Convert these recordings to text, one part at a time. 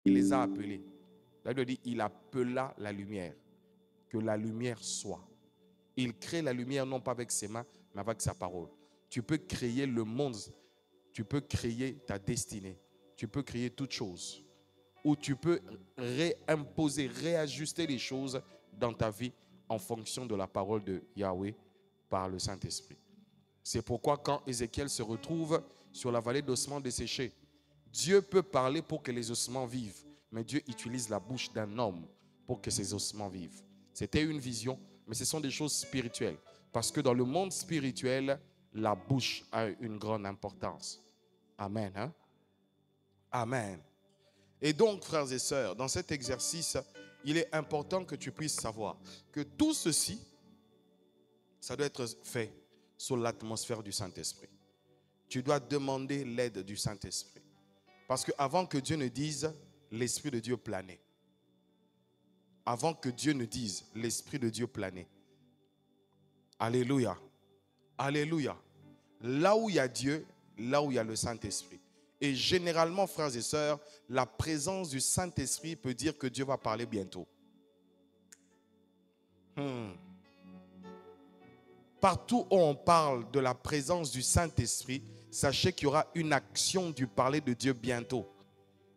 Il les a appelés. La Bible dit, il appela la lumière. Que la lumière soit. Il crée la lumière non pas avec ses mains, mais avec sa parole. Tu peux créer le monde. Tu peux créer ta destinée. Tu peux créer toutes choses. Ou tu peux réimposer, réajuster les choses dans ta vie en fonction de la parole de Yahweh par le Saint-Esprit. C'est pourquoi quand Ézéchiel se retrouve sur la vallée d'ossements desséchés, Dieu peut parler pour que les ossements vivent, mais Dieu utilise la bouche d'un homme pour que ces ossements vivent. C'était une vision, mais ce sont des choses spirituelles. Parce que dans le monde spirituel, la bouche a une grande importance. Amen. Hein? Amen. Et donc, frères et sœurs, dans cet exercice, il est important que tu puisses savoir que tout ceci, ça doit être fait sous l'atmosphère du Saint-Esprit. Tu dois demander l'aide du Saint-Esprit. Parce qu'avant que Dieu ne dise, l'Esprit de Dieu planait. Avant que Dieu ne dise, l'Esprit de Dieu planait. Alléluia. Alléluia. Là où il y a Dieu, là où il y a le Saint-Esprit. Et généralement, frères et sœurs, la présence du Saint-Esprit peut dire que Dieu va parler bientôt. Partout où on parle de la présence du Saint-Esprit, sachez qu'il y aura une action du parler de Dieu bientôt.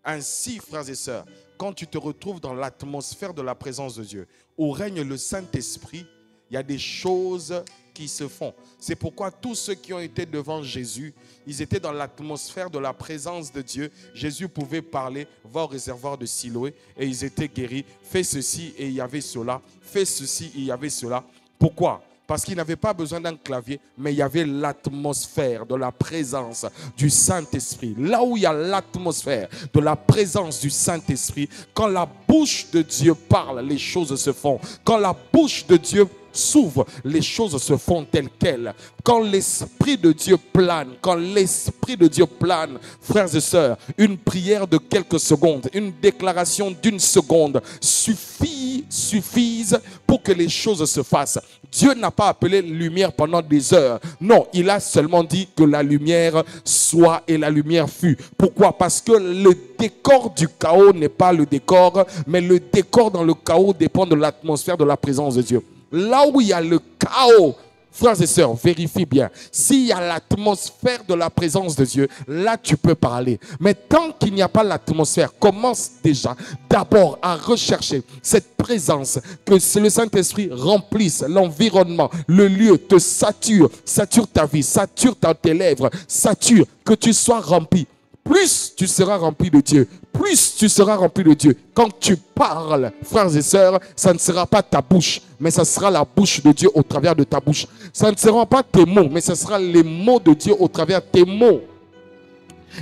Ainsi, frères et sœurs, quand tu te retrouves dans l'atmosphère de la présence de Dieu, où règne le Saint-Esprit, il y a des choses qui se font. C'est pourquoi tous ceux qui ont été devant Jésus, ils étaient dans l'atmosphère de la présence de Dieu. Jésus pouvait parler, va au réservoir de Siloé et ils étaient guéris. Fais ceci et il y avait cela. Fais ceci et il y avait cela. Pourquoi ? Parce qu'il n'avait pas besoin d'un clavier, mais il y avait l'atmosphère de la présence du Saint-Esprit. Là où il y a l'atmosphère de la présence du Saint-Esprit, quand la bouche de Dieu parle, les choses se font. Quand la bouche de Dieu s'ouvre, les choses se font telles quelles. Quand l'Esprit de Dieu plane, quand l'Esprit de Dieu plane, frères et sœurs, une prière de quelques secondes, une déclaration d'une seconde suffisent pour que les choses se fassent. Dieu n'a pas appelé lumière pendant des heures. Non, il a seulement dit que la lumière soit et la lumière fut. Pourquoi? Parce que le décor du chaos n'est pas le décor, mais le décor dans le chaos dépend de l'atmosphère de la présence de Dieu. Là où il y a le chaos, frères et sœurs, vérifie bien. S'il y a l'atmosphère de la présence de Dieu, là tu peux parler. Mais tant qu'il n'y a pas l'atmosphère, commence déjà d'abord à rechercher cette présence, que le Saint-Esprit remplisse l'environnement, le lieu, te sature ta vie, sature tes lèvres, sature, que tu sois rempli. Plus tu seras rempli de Dieu, plus tu seras rempli de Dieu. Quand tu parles, frères et sœurs, ça ne sera pas ta bouche, mais ça sera la bouche de Dieu au travers de ta bouche. Ça ne seront pas tes mots, mais ce sera les mots de Dieu au travers de tes mots.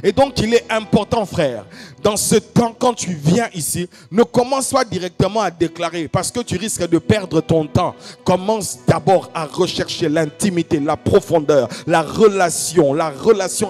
Et donc, il est important, frère, dans ce temps, quand tu viens ici, ne commence pas directement à déclarer, parce que tu risques de perdre ton temps. Commence d'abord à rechercher l'intimité, la profondeur, la relation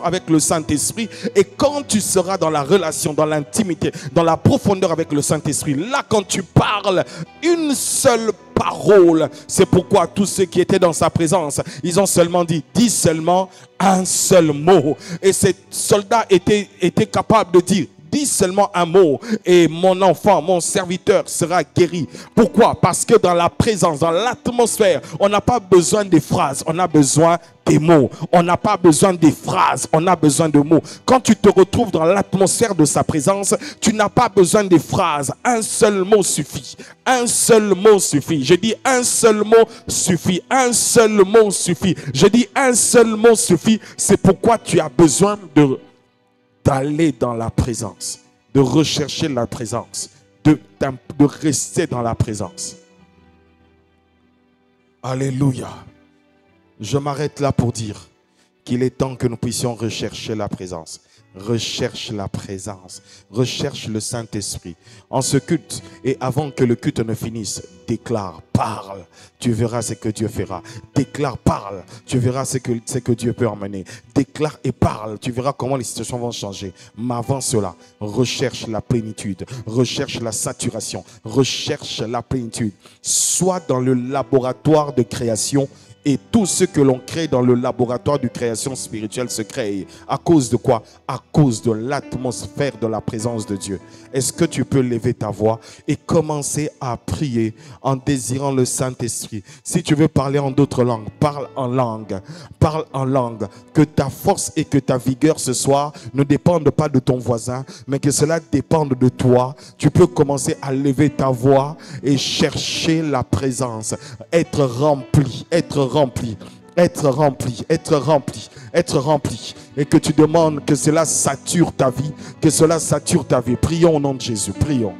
avec le Saint-Esprit. Et quand tu seras dans la relation, dans l'intimité, dans la profondeur avec le Saint-Esprit, là, quand tu parles, une seule parole. C'est pourquoi tous ceux qui étaient dans sa présence, ils ont seulement dit, dis seulement un seul mot. Et ces soldats étaient capables de dire, dis seulement un mot et mon enfant, mon serviteur sera guéri. Pourquoi? Parce que dans la présence, dans l'atmosphère, on n'a pas besoin des phrases, on a besoin des mots. On n'a pas besoin des phrases, on a besoin de mots. Quand tu te retrouves dans l'atmosphère de sa présence, tu n'as pas besoin des phrases. Un seul mot suffit. Un seul mot suffit. Je dis un seul mot suffit. Un seul mot suffit. Je dis un seul mot suffit. C'est pourquoi tu as besoin d'aller dans la présence, de rechercher la présence, de rester dans la présence. Alléluia. Je m'arrête là pour dire qu'il est temps que nous puissions rechercher la présence. Recherche la présence. Recherche le Saint-Esprit. En ce culte, et avant que le culte ne finisse, déclare, parle. Tu verras ce que Dieu fera. Déclare, parle. Tu verras ce que Dieu peut emmener. Déclare et parle. Tu verras comment les situations vont changer. Mais avant cela, recherche la plénitude. Recherche la saturation. Recherche la plénitude. Sois dans le laboratoire de création Et tout ce que l'on crée dans le laboratoire de création spirituelle se crée. À cause de quoi? À cause de l'atmosphère de la présence de Dieu. Est-ce que tu peux lever ta voix et commencer à prier en désirant le Saint-Esprit? Si tu veux parler en d'autres langues, parle en langue. Parle en langue. Que ta force et que ta vigueur ce soir ne dépendent pas de ton voisin, mais que cela dépende de toi. Tu peux commencer à lever ta voix et chercher la présence. Être rempli, être rempli. Être rempli, être rempli, être rempli. Et que tu demandes que cela sature ta vie, que cela sature ta vie. Prions au nom de Jésus, prions.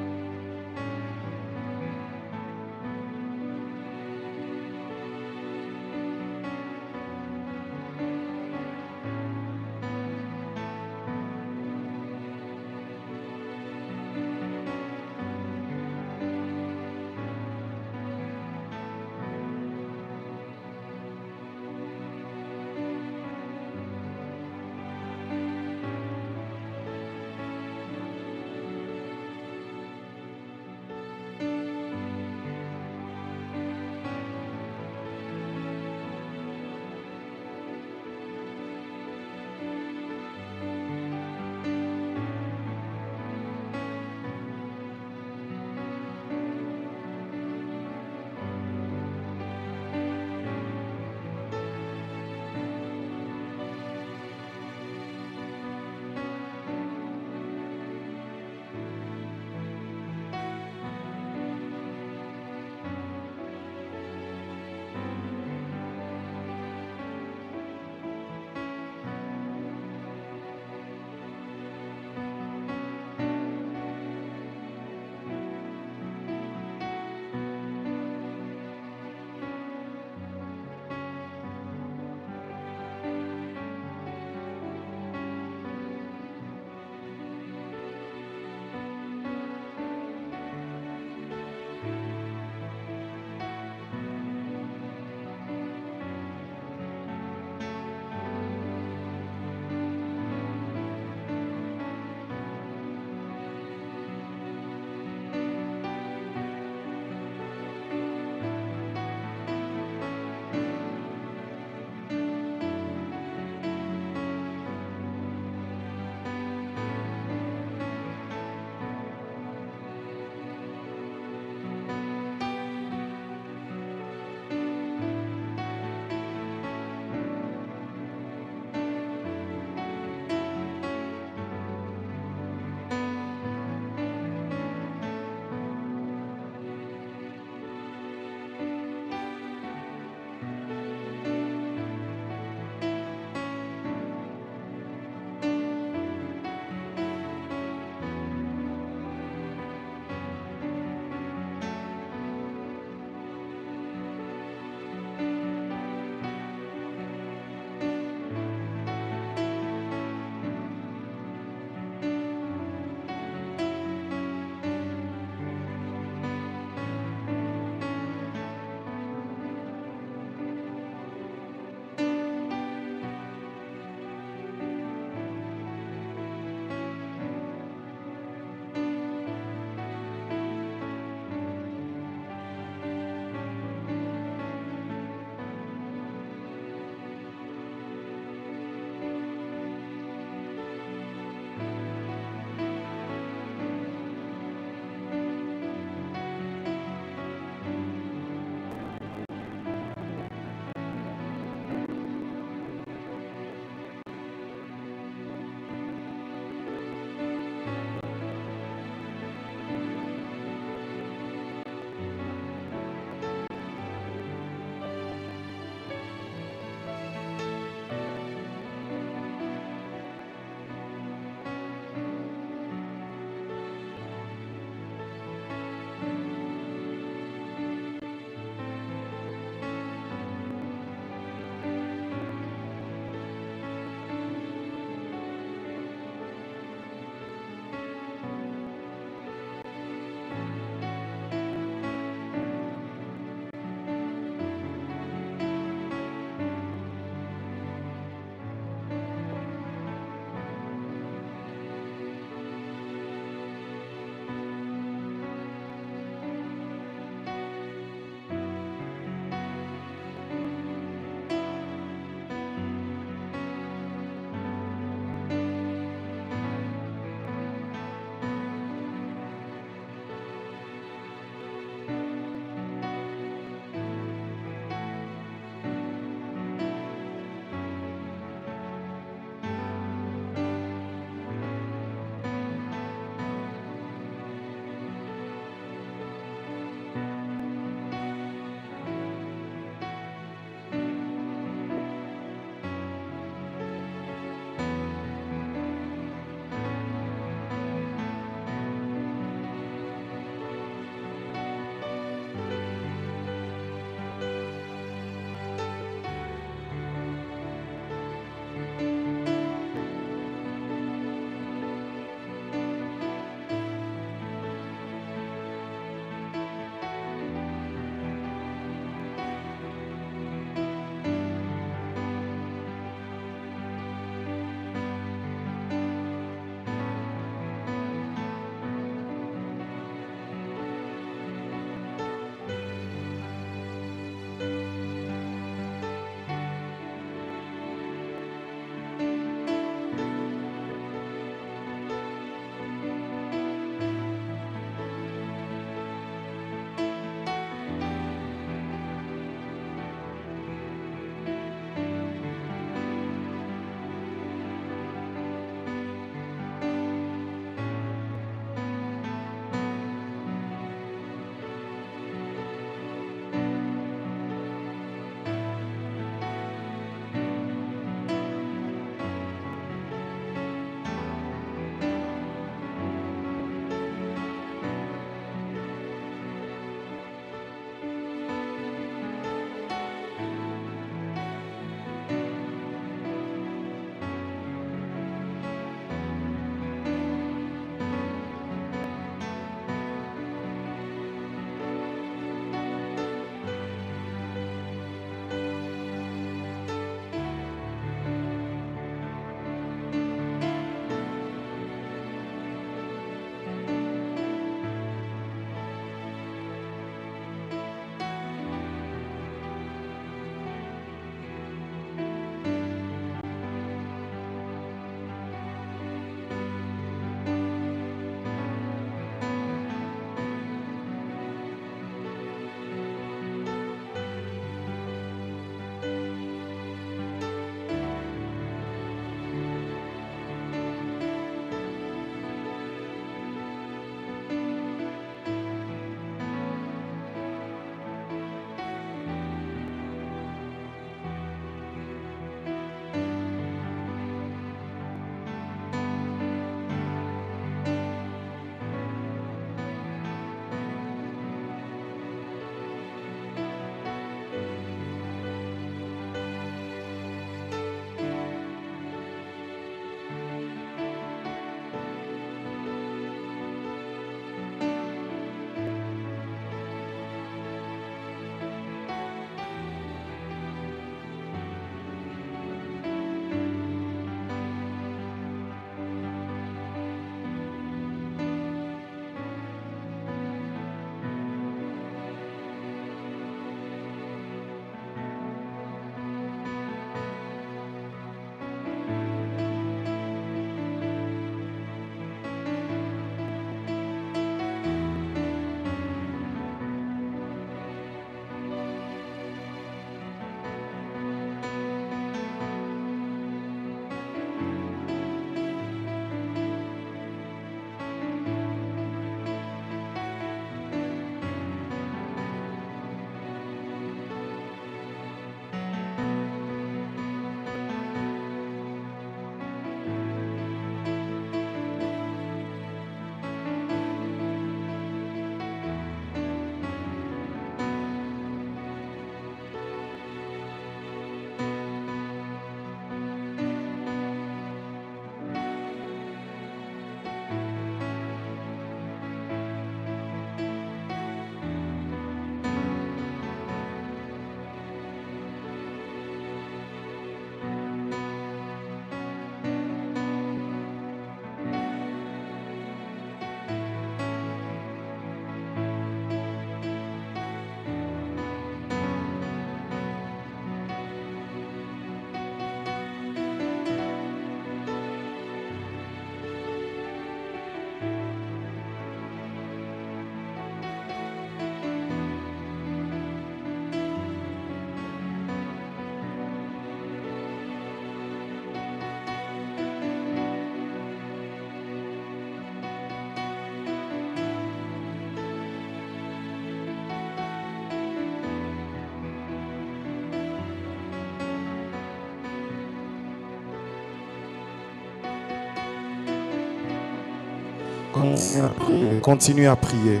Continue à prier.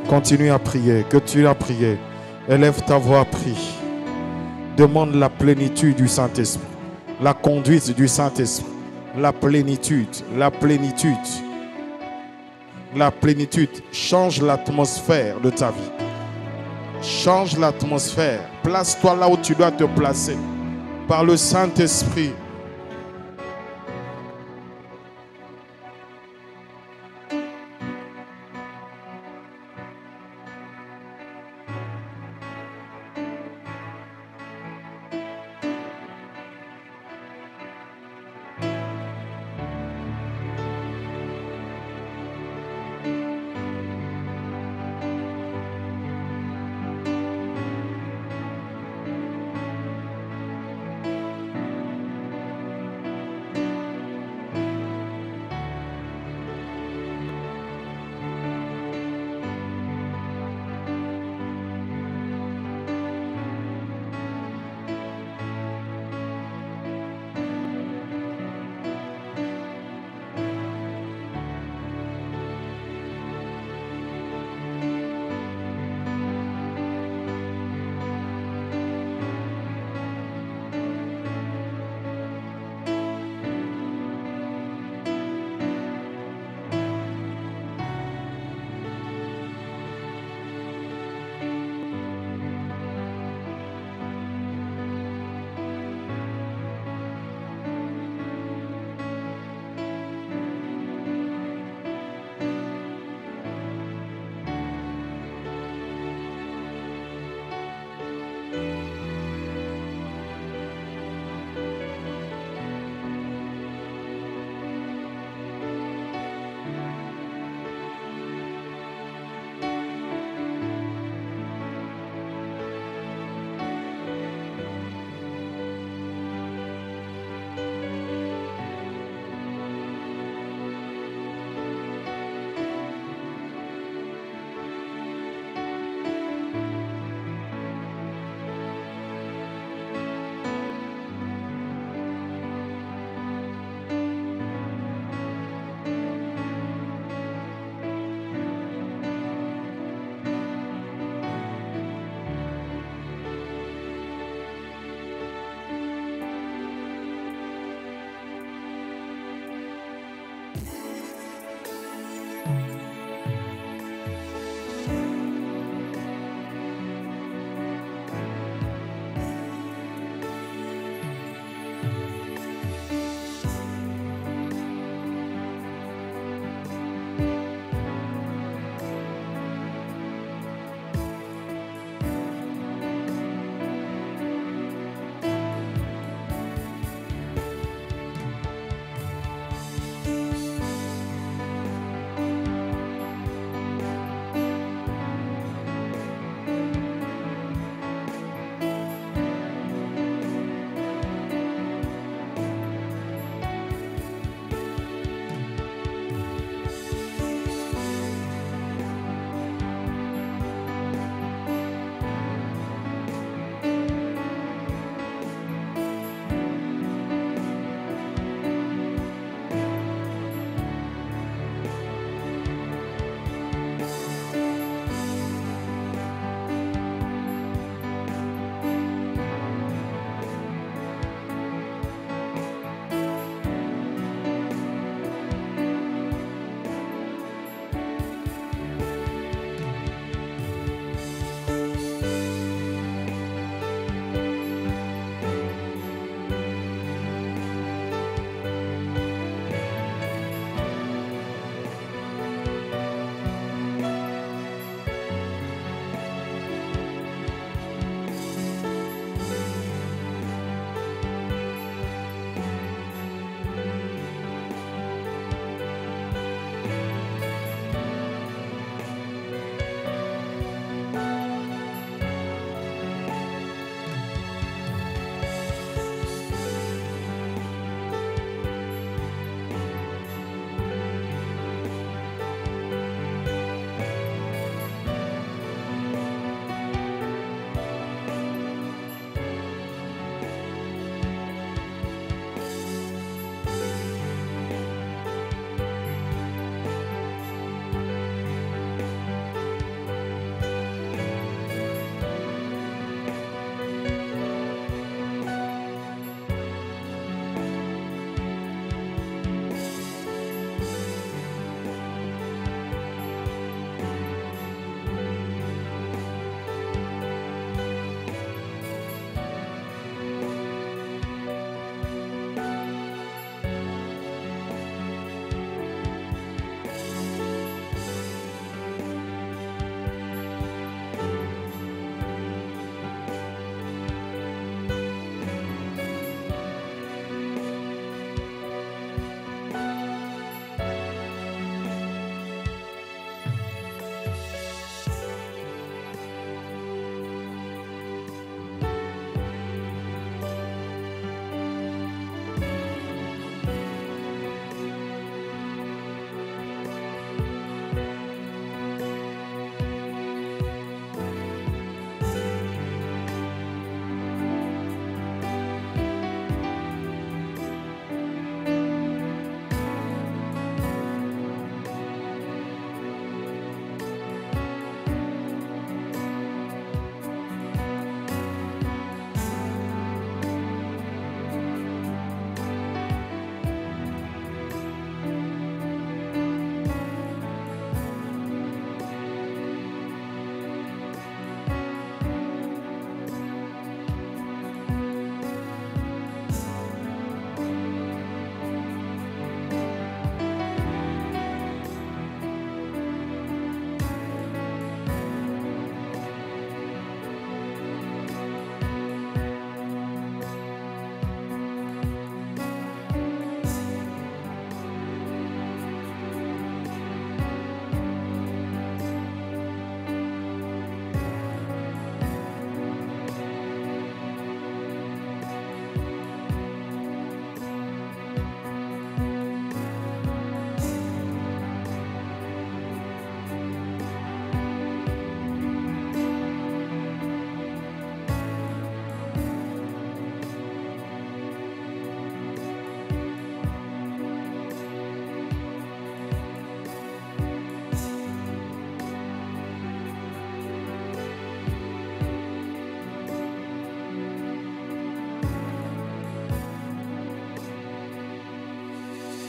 Continue à prier. Que tu as prié. Élève ta voix, prie. Demande la plénitude du Saint-Esprit. La conduite du Saint-Esprit. La plénitude. La plénitude. La plénitude. Change l'atmosphère de ta vie. Change l'atmosphère. Place-toi là où tu dois te placer. Par le Saint-Esprit.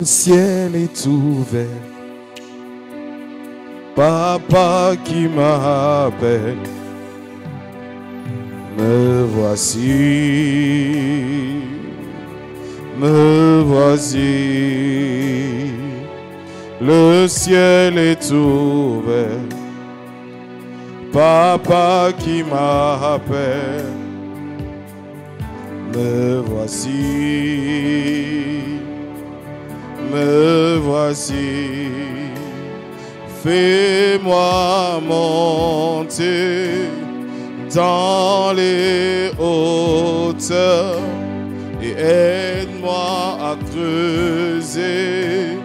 Le ciel est ouvert. Papa qui m'appelle. Me voici. Me voici. Le ciel est ouvert. Papa qui m'appelle. Me voici. Me voici. Fais-moi monter dans les hauteurs et aide-moi à creuser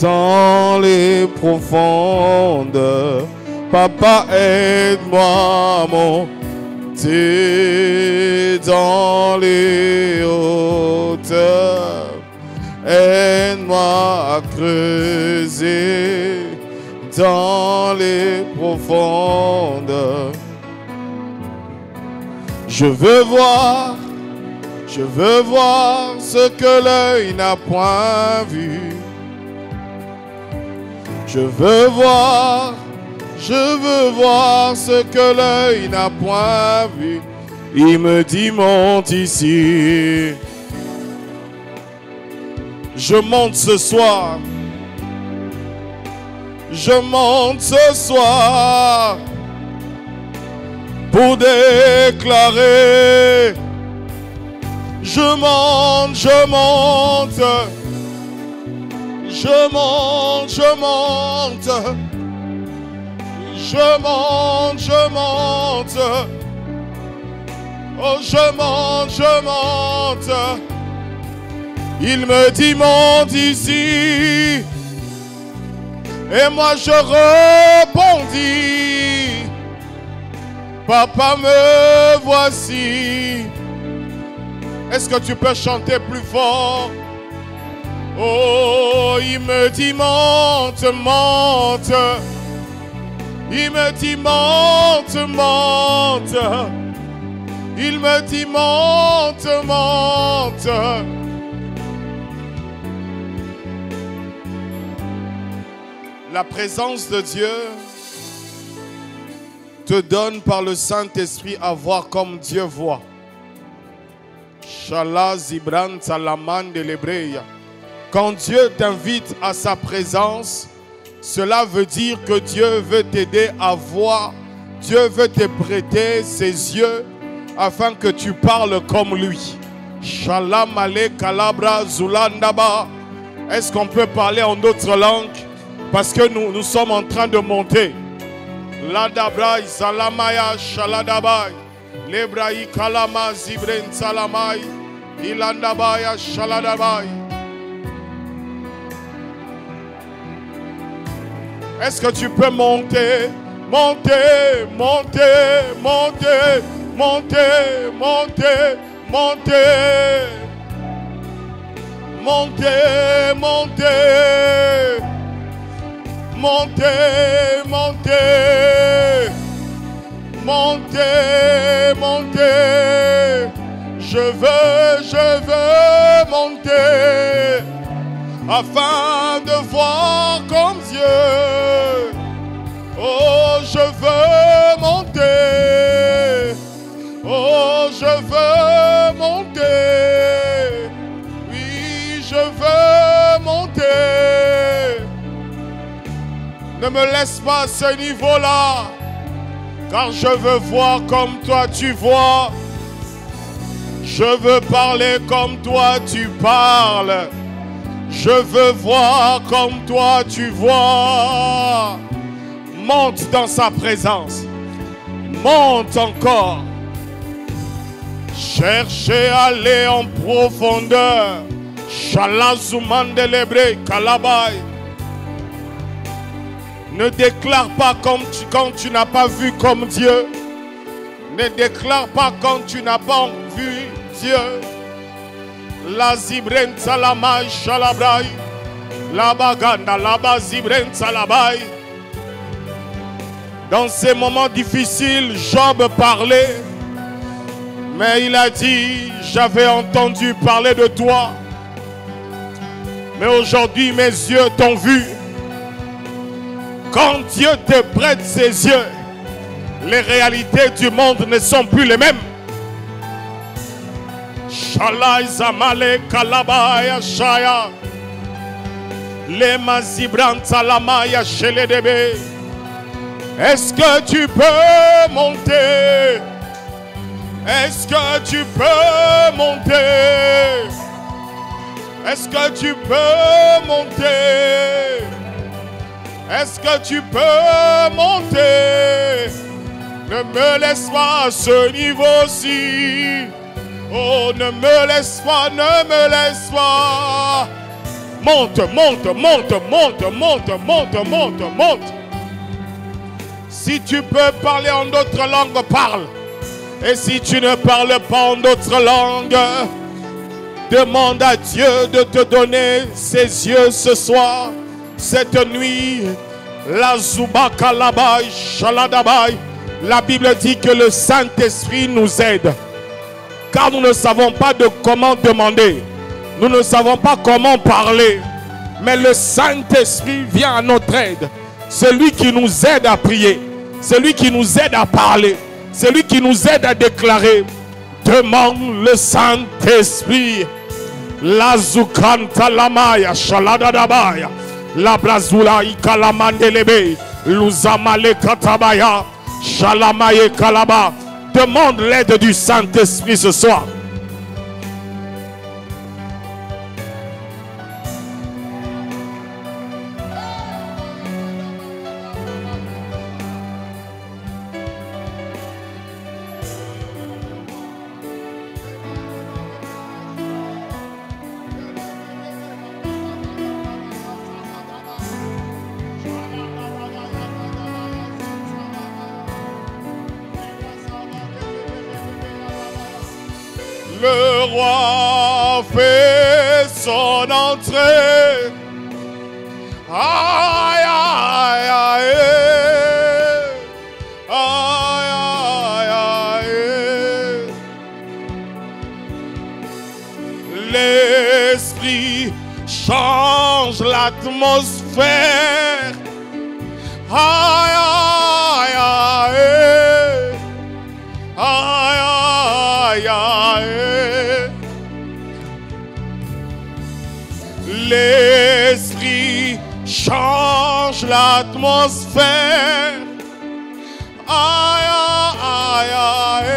dans les profondeurs. Papa, aide-moi à monter dans les hauteurs. Aide-moi à creuser dans les profondeurs. Je veux voir ce que l'œil n'a point vu. Je veux voir ce que l'œil n'a point vu. Il me dit monte ici. Je monte ce soir. Je monte ce soir pour déclarer. Je monte, je monte. Je monte, je monte. Je monte, je monte. Oh, je monte, je monte. Il me dit monte ici. Et moi je répondis, Papa me voici. Est-ce que tu peux chanter plus fort? Oh, il me dit monte, monte. Il me dit monte, monte. Il me dit monte, monte. La présence de Dieu te donne par le Saint-Esprit à voir comme Dieu voit. Shala Zibran Salaman de l'Hébraïa. Quand Dieu t'invite à sa présence, cela veut dire que Dieu veut t'aider à voir. Dieu veut te prêter ses yeux afin que tu parles comme lui. Shalom ale kalabra zulandaba. Est-ce qu'on peut parler en d'autres langues? Parce que nous sommes en train de monter. Ladabra salamaya shaladabai. Lebrahi kalama zibren salamai. Ilandabaya shaladabai. Est-ce que tu peux monter? Monter, monter, monter, monter, monter, monter. Monter, monter. Monter, monter. Monter, monter. Je veux monter. Afin de voir comme Dieu. Oh, je veux monter. Oh, je veux monter. Oui, je veux monter. Ne me laisse pas à ce niveau-là. Car je veux voir comme toi tu vois. Je veux parler comme toi tu parles. Je veux voir comme toi tu vois. Monte dans sa présence. Monte encore. Cherchez à aller en profondeur. Shalazuman de l'Hébré, Kalabai. Ne déclare pas quand tu n'as pas vu comme Dieu. Ne déclare pas quand tu n'as pas vu Dieu. La zibren salamai shalabrai. La baganda la bazibren salabai. Dans ces moments difficiles, Job parlait. Mais il a dit, j'avais entendu parler de toi. Mais aujourd'hui, mes yeux t'ont vu. Quand Dieu te prête ses yeux, les réalités du monde ne sont plus les mêmes. Shalai Zamale Kalabaya Shaya. Les Mazibran Salamaya Sheledebe. Est-ce que tu peux monter? Est-ce que tu peux monter? Est-ce que tu peux monter? Est-ce que tu peux monter? Ne me laisse pas à ce niveau-ci. Oh, ne me laisse pas, ne me laisse pas. Monte, monte, monte, monte, monte, monte, monte, monte. Si tu peux parler en d'autres langues, parle. Et si tu ne parles pas en d'autres langues, demande à Dieu de te donner ses yeux ce soir, cette nuit. La Zuba Kalabai, Shaladabai. La Bible dit que le Saint-Esprit nous aide. Car nous ne savons pas de comment demander. Nous ne savons pas comment parler. Mais le Saint-Esprit vient à notre aide. C'est lui qui nous aide à prier. C'est lui qui nous aide à parler. C'est lui qui nous aide à déclarer. Demande le Saint-Esprit. La Zukanta Lamaya Shaladadabaya. La Brazula Ikalamandelebe. Luzamale Katabaya. Shalamaye Kalaba. Demande l'aide du Saint-Esprit ce soir. Le roi fait son entrée. Aïe, aïe, aïe. Aïe, aïe, aïe. L'esprit change l'atmosphère. Aïe, aïe, aïe. Aïe, aïe, aïe. L'esprit change l'atmosphère. Aïe, aïe, aïe.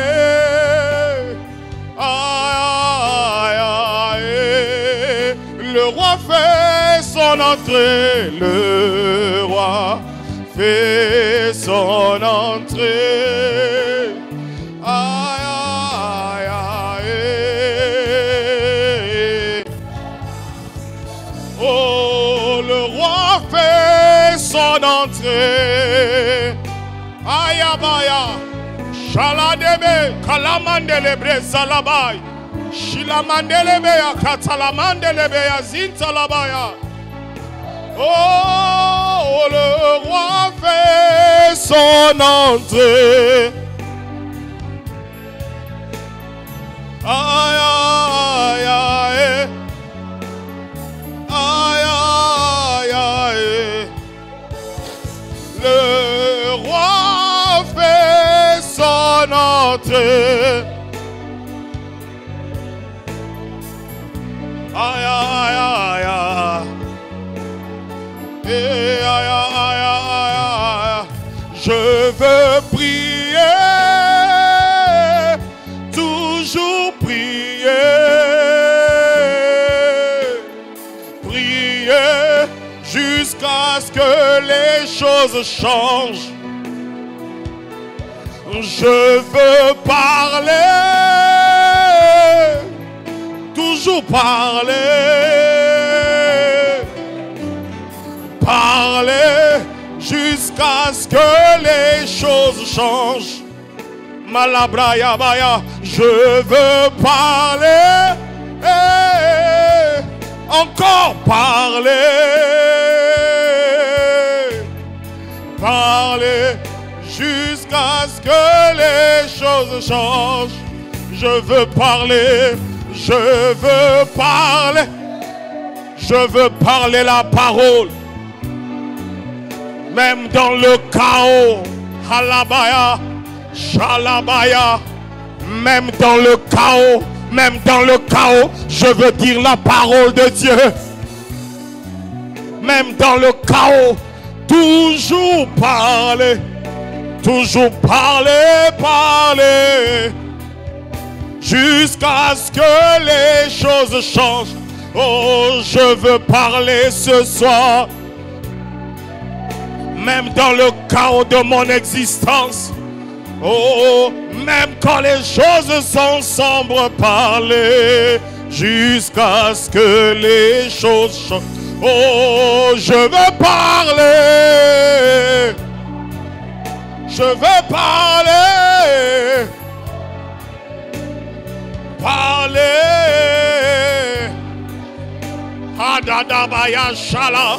Aïe, aïe, aïe. Le roi fait son entrée. Le roi fait son entrée. Aïe, aïe, aïe. Oh, le roi fait son entrée. Aïe, aïe, Shaladebe, Kalamandelebe, Salabai. Shilamandelebe, Katalamandelebe, Zintalabaya. Oh, le roi fait son entrée. Aïe, aïe, aïe. Aïe, aïe, aïe. Le roi fait son entrée. Aïe, aïe, aïe, aïe. Et aïe, aïe, aïe, aïe. Je veux prier. Toujours prier, prier jusqu'à ce que les choses changent. Je veux parler, toujours parler, parler jusqu'à ce que les choses changent. Malabraya baya, je veux parler, encore parler, parler jusqu'à ce que les choses changent. Je veux parler, je veux parler, Je veux parler la parole. Même dans le chaos. Halabaya. Shalabaya. Même dans le chaos. Même dans le chaos. Je veux dire la parole de Dieu. Même dans le chaos. Toujours parler. Toujours parler, parler. Jusqu'à ce que les choses changent. Oh, je veux parler ce soir. Même dans le chaos de mon existence. Oh, même quand les choses sont sombres, parler. Jusqu'à ce que les choses changent. Oh, je veux parler. Je veux parler. Parler. Adadabaya Shala.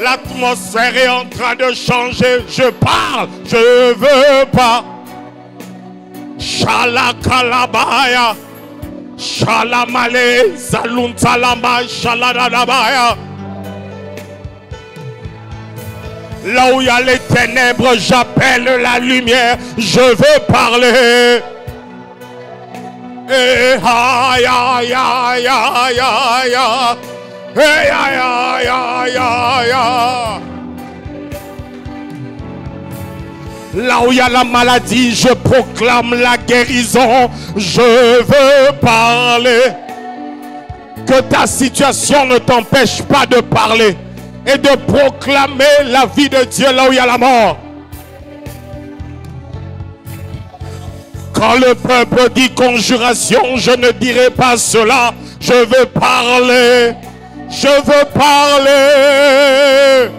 L'atmosphère est en train de changer. Je parle. Je veux pas. Shala Kalabaya. Shala Male. Zalun Salama. Shala Dadabaya. Là où il y a les ténèbres, j'appelle la lumière. Je veux parler. Eh, aïe, aïe, aïe, aïe, aïe, aïe. Eh, aïe, aïe, aïe, aïe, aïe. Là où il y a la maladie, je proclame la guérison. Je veux parler. Que ta situation ne t'empêche pas de parler et de proclamer la vie de Dieu là où il y a la mort. Quand le peuple dit conjuration, je ne dirai pas cela. Je veux parler. Je veux parler.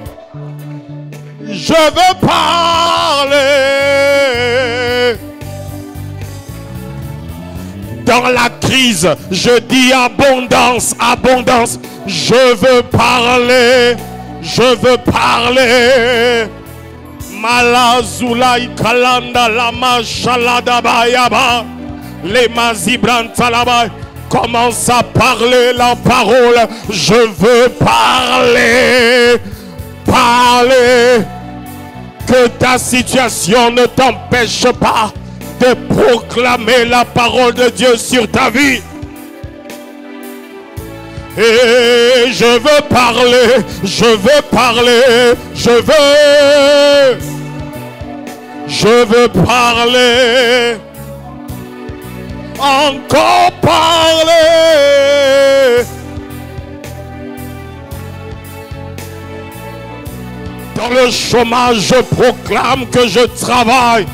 Je veux parler. Dans la crise, je dis abondance, abondance. Je veux parler. Je veux parler. Malazulai kalanda lama shaladabayaba. Les mazibrantalaba. Commence à parler la parole. Je veux parler. Parler. Que ta situation ne t'empêche pas de proclamer la parole de Dieu sur ta vie. Et je veux parler, je veux parler, je veux parler, encore parler. Dans le chômage, je proclame que je travaille.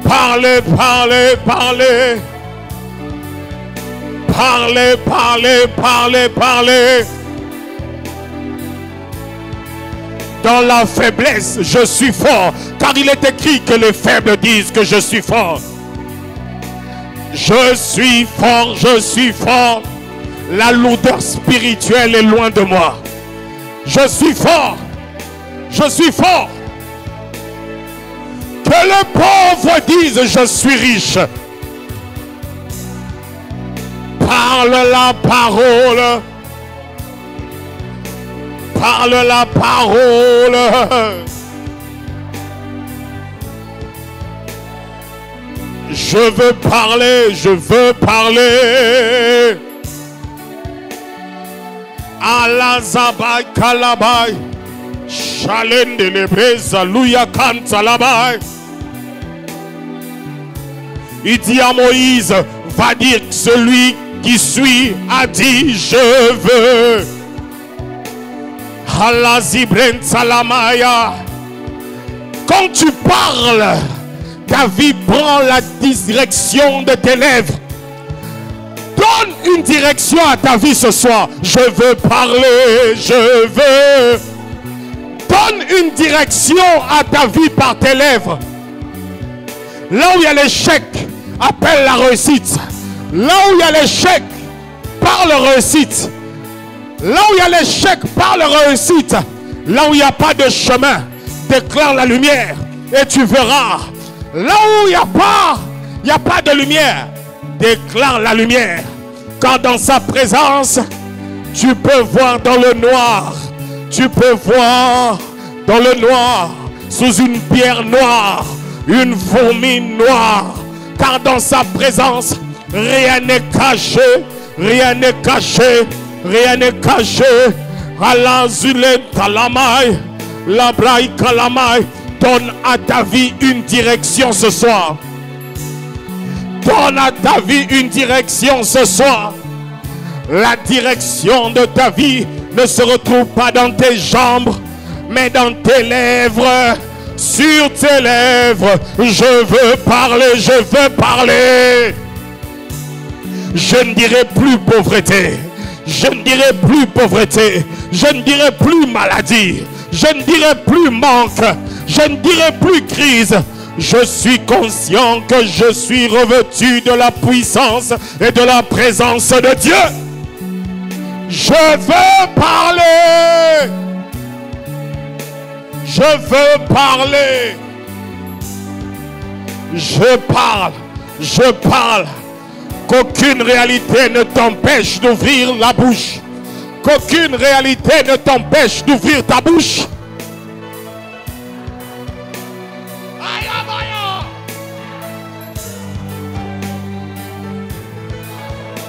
Parlez, parlez, parlez. Parlez, parlez, parlez, parlez. Dans la faiblesse, je suis fort. Car il est écrit que les faibles disent que je suis fort. Je suis fort, je suis fort. La lourdeur spirituelle est loin de moi. Je suis fort. Je suis fort. Que le pauvre dise je suis riche. Parle la parole. Parle la parole. Je veux parler, je veux parler. Alazabai kalabai. Chalende lebreza luya kantalabai. Il dit à Moïse, va dire que celui qui suit a dit je veux. Quand tu parles, ta vie prend la direction de tes lèvres. Donne une direction à ta vie ce soir. Je veux parler, je veux. Donne une direction à ta vie par tes lèvres. Là où il y a l'échec, appelle la réussite. Là où il y a l'échec, parle réussite. Là où il y a l'échec, parle réussite. Là où il n'y a pas de chemin, déclare la lumière et tu verras. Là où il n'y a pas de lumière, déclare la lumière. Car dans sa présence, Tu peux voir dans le noir. Tu peux voir dans le noir, sous une pierre noire, une fourmi noire. Car dans sa présence, rien n'est caché, rien n'est caché, rien n'est caché. Alazule talamai, labrai kalamai. Donne à ta vie une direction ce soir. Donne à ta vie une direction ce soir. La direction de ta vie ne se retrouve pas dans tes jambes, mais dans tes lèvres. Sur tes lèvres, je veux parler, je veux parler. Je ne dirai plus pauvreté. Je ne dirai plus pauvreté. Je ne dirai plus maladie. Je ne dirai plus manque. Je ne dirai plus crise. Je suis conscient que je suis revêtu de la puissance et de la présence de Dieu. Je veux parler. Je veux parler. Je parle. Je parle. Qu'aucune réalité ne t'empêche d'ouvrir la bouche. Qu'aucune réalité ne t'empêche d'ouvrir ta bouche.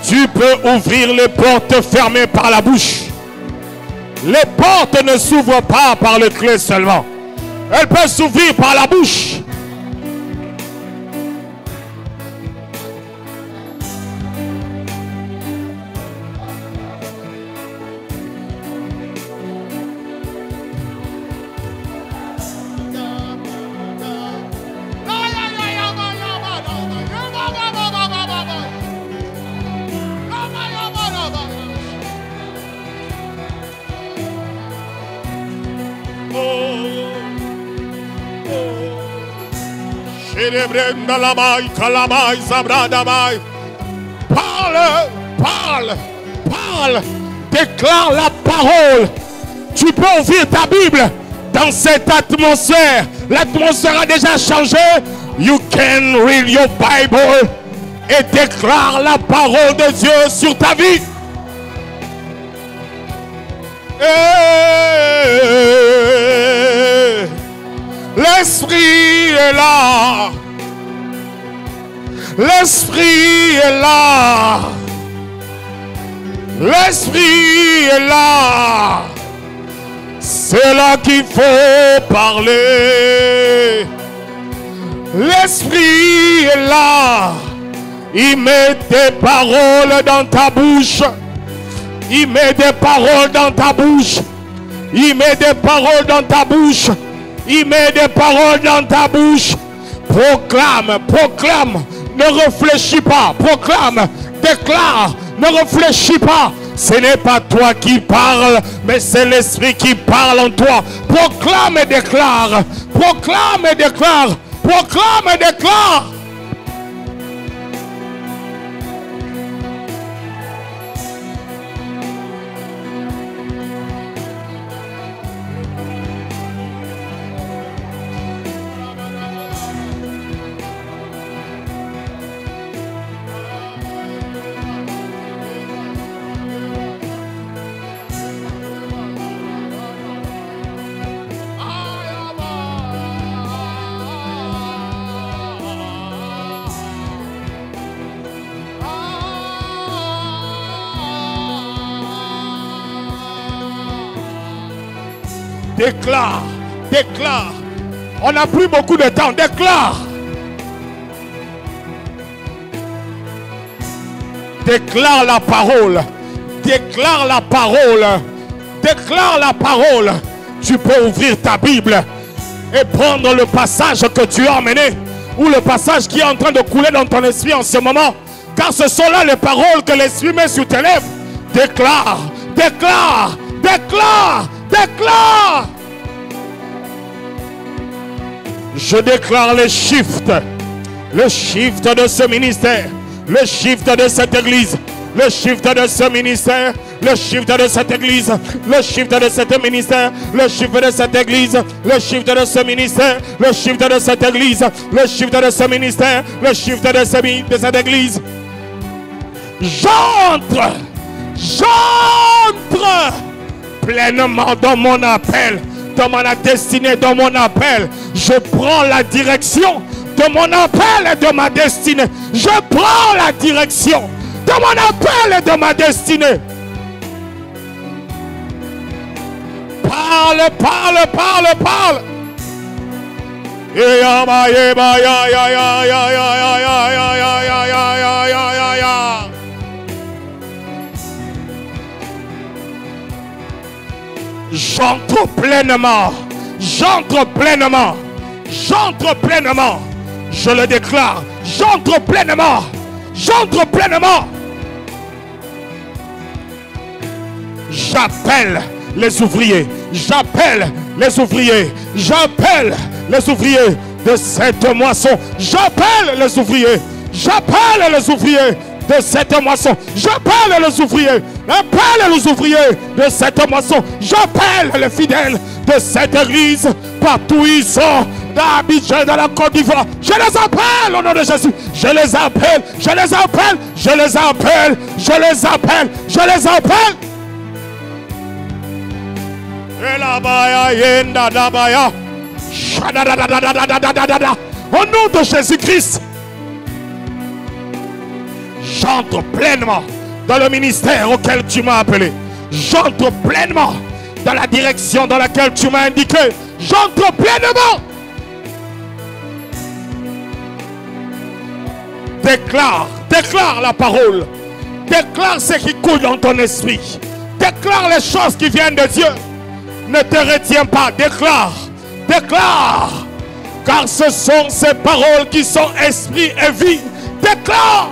Tu peux ouvrir les portes fermées par la bouche. Les portes ne s'ouvrent pas par le clé seulement. Elles peuvent s'ouvrir par la bouche. Parle, parle, parle. Déclare la parole. Tu peux ouvrir ta Bible dans cette atmosphère. L'atmosphère a déjà changé. You can read your Bible et déclare la parole de Dieu sur ta vie. L'Esprit est là. L'Esprit est là. L'Esprit est là. C'est là qu'il faut parler. L'Esprit est là. Il met des paroles dans ta bouche. Il met des paroles dans ta bouche. Il met des paroles dans ta bouche. Il met des paroles dans ta bouche. Proclame, proclame. Ne réfléchis pas. Proclame, déclare. Ne réfléchis pas. Ce n'est pas toi qui parles, mais c'est l'Esprit qui parle en toi. Proclame et déclare. Proclame et déclare. Proclame et déclare. Déclare, déclare. On n'a plus beaucoup de temps. Déclare. Déclare la parole. Déclare la parole. Déclare la parole. Tu peux ouvrir ta Bible et prendre le passage que tu as emmené ou le passage qui est en train de couler dans ton esprit en ce moment. Car ce sont là les paroles que l'Esprit met sur tes lèvres. Déclare, déclare, déclare. Déclare. Je déclare le shift de ce ministère, le shift de cette église, le shift de ce ministère, le shift de cette église, le shift de cet ministère, le shift de cette église, le shift de ce ministère, le shift de cette église, le shift de ce ministère, le shift de cette église. J'entre J'entre pleinement dans mon appel, dans ma destinée, dans mon appel. Je prends la direction de mon appel et de ma destinée. Je prends la direction de mon appel et de ma destinée. Parle, parle, parle, parle. J'entre pleinement, j'entre pleinement, j'entre pleinement. Je le déclare, j'entre pleinement, j'entre pleinement. J'appelle les ouvriers, j'appelle les ouvriers, j'appelle les ouvriers de cette moisson, j'appelle les ouvriers, j'appelle les ouvriers de cette moisson, j'appelle les ouvriers, j'appelle les ouvriers de cette moisson, j'appelle les fidèles de cette église, partout ils sont, dans Abidjan, dans la Côte d'Ivoire, je les appelle au nom de Jésus, je les appelle, je les appelle, je les appelle, je les appelle, je les appelle. Au nom de Jésus-Christ, j'entre pleinement dans le ministère auquel tu m'as appelé. J'entre pleinement dans la direction dans laquelle tu m'as indiqué. J'entre pleinement. Déclare la parole. Déclare ce qui coule dans ton esprit. Déclare les choses qui viennent de Dieu. Ne te retiens pas, déclare, car ce sont ces paroles qui sont esprit et vie. Déclare.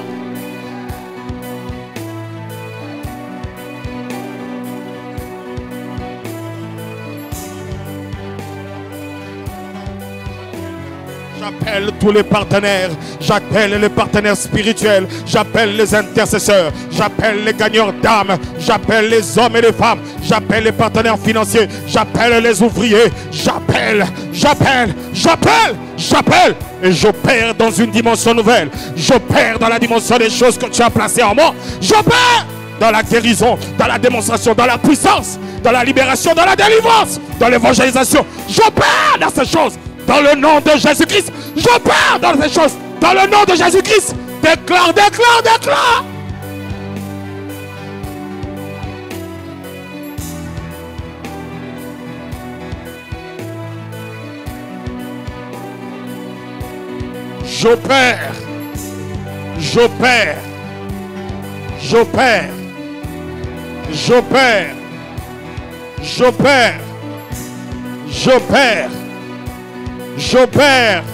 J'appelle tous les partenaires, j'appelle les partenaires spirituels, j'appelle les intercesseurs, j'appelle les gagnants d'âmes, j'appelle les hommes et les femmes, j'appelle les partenaires financiers, j'appelle les ouvriers, j'appelle, et j'opère dans une dimension nouvelle, j'opère dans la dimension des choses que tu as placées en moi, j'opère dans la guérison, dans la démonstration, dans la puissance, dans la libération, dans la délivrance, dans l'évangélisation, j'opère dans ces choses. Dans le nom de Jésus-Christ, j'opère dans ces choses. Dans le nom de Jésus-Christ, déclare. J'opère.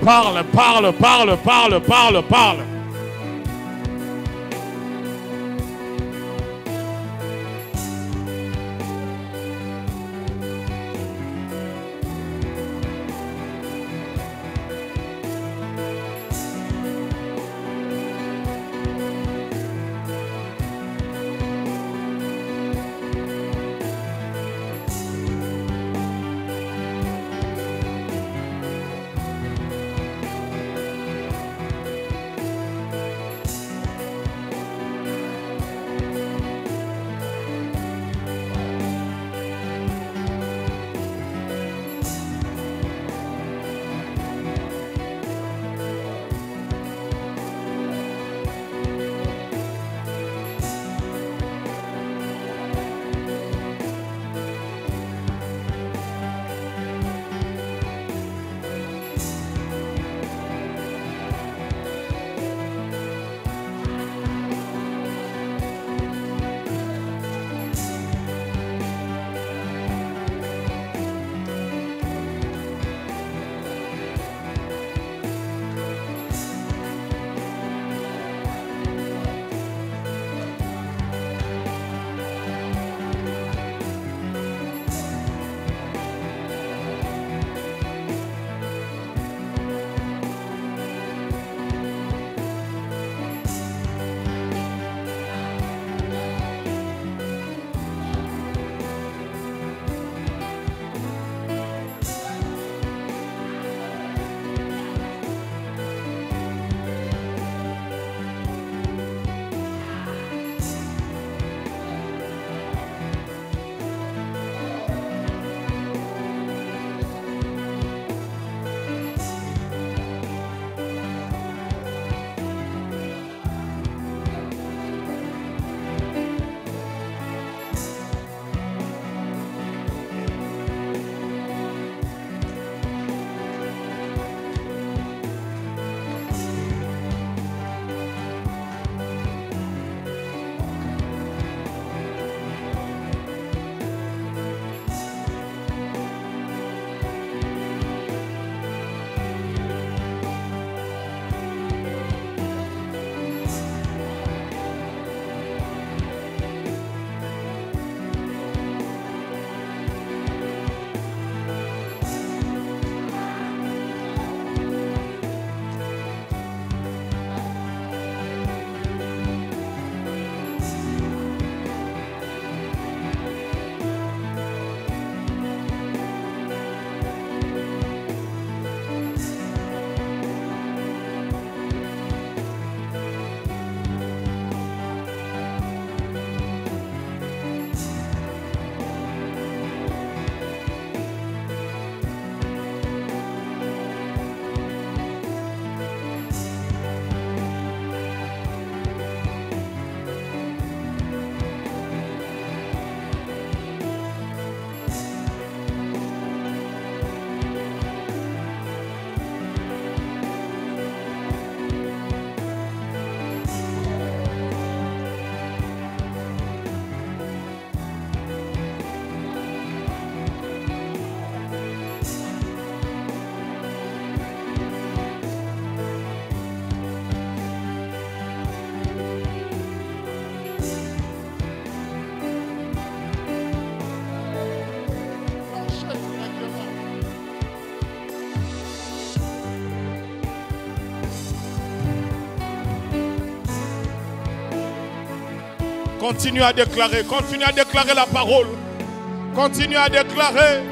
Parle, parle, parle, parle, parle, parle. Continue à déclarer la parole. Continue à déclarer.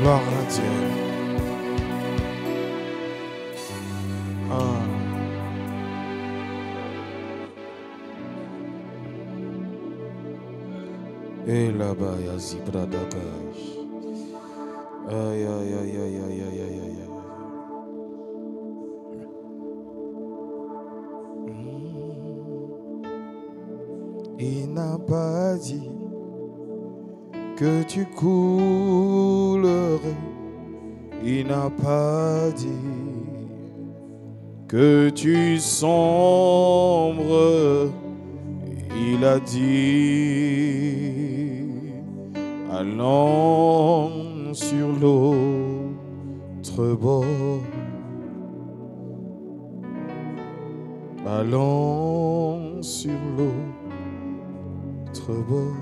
Gloire à Dieu. Ah. Et là-bas, il y a Zibra Dagash. Aïe, aïe, aïe, aïe, aïe, aïe, aïe, aïe. Il n'a pas dit que tu coulerais. Il n'a pas dit que tu sombres. Il a dit, allons sur l'autre bord. Allons sur l'autre bord.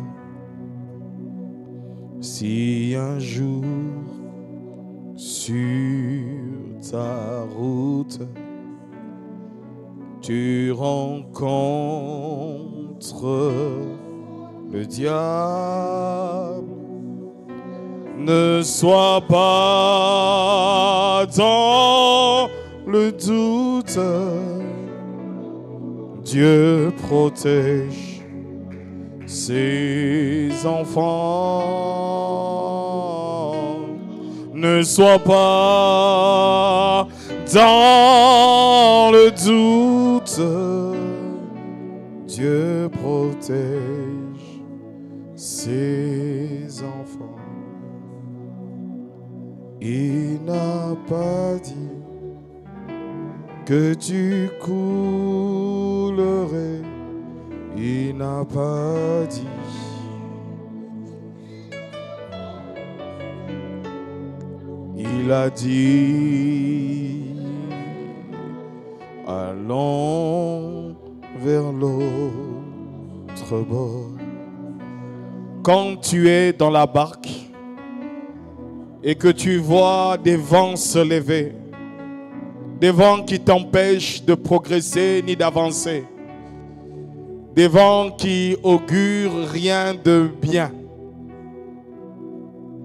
Si un jour sur ta route tu rencontres le diable, ne sois pas dans le doute. Dieu protège ses enfants. Ne sois pas dans le doute. Dieu protège ses enfants. Il n'a pas dit que tu coulerais. Il n'a pas dit. Il a dit, allons vers l'autre bord. Quand tu es dans la barque et que tu vois des vents se lever, des vents qui t'empêchent de progresser ni d'avancer, des vents qui augurent rien de bien,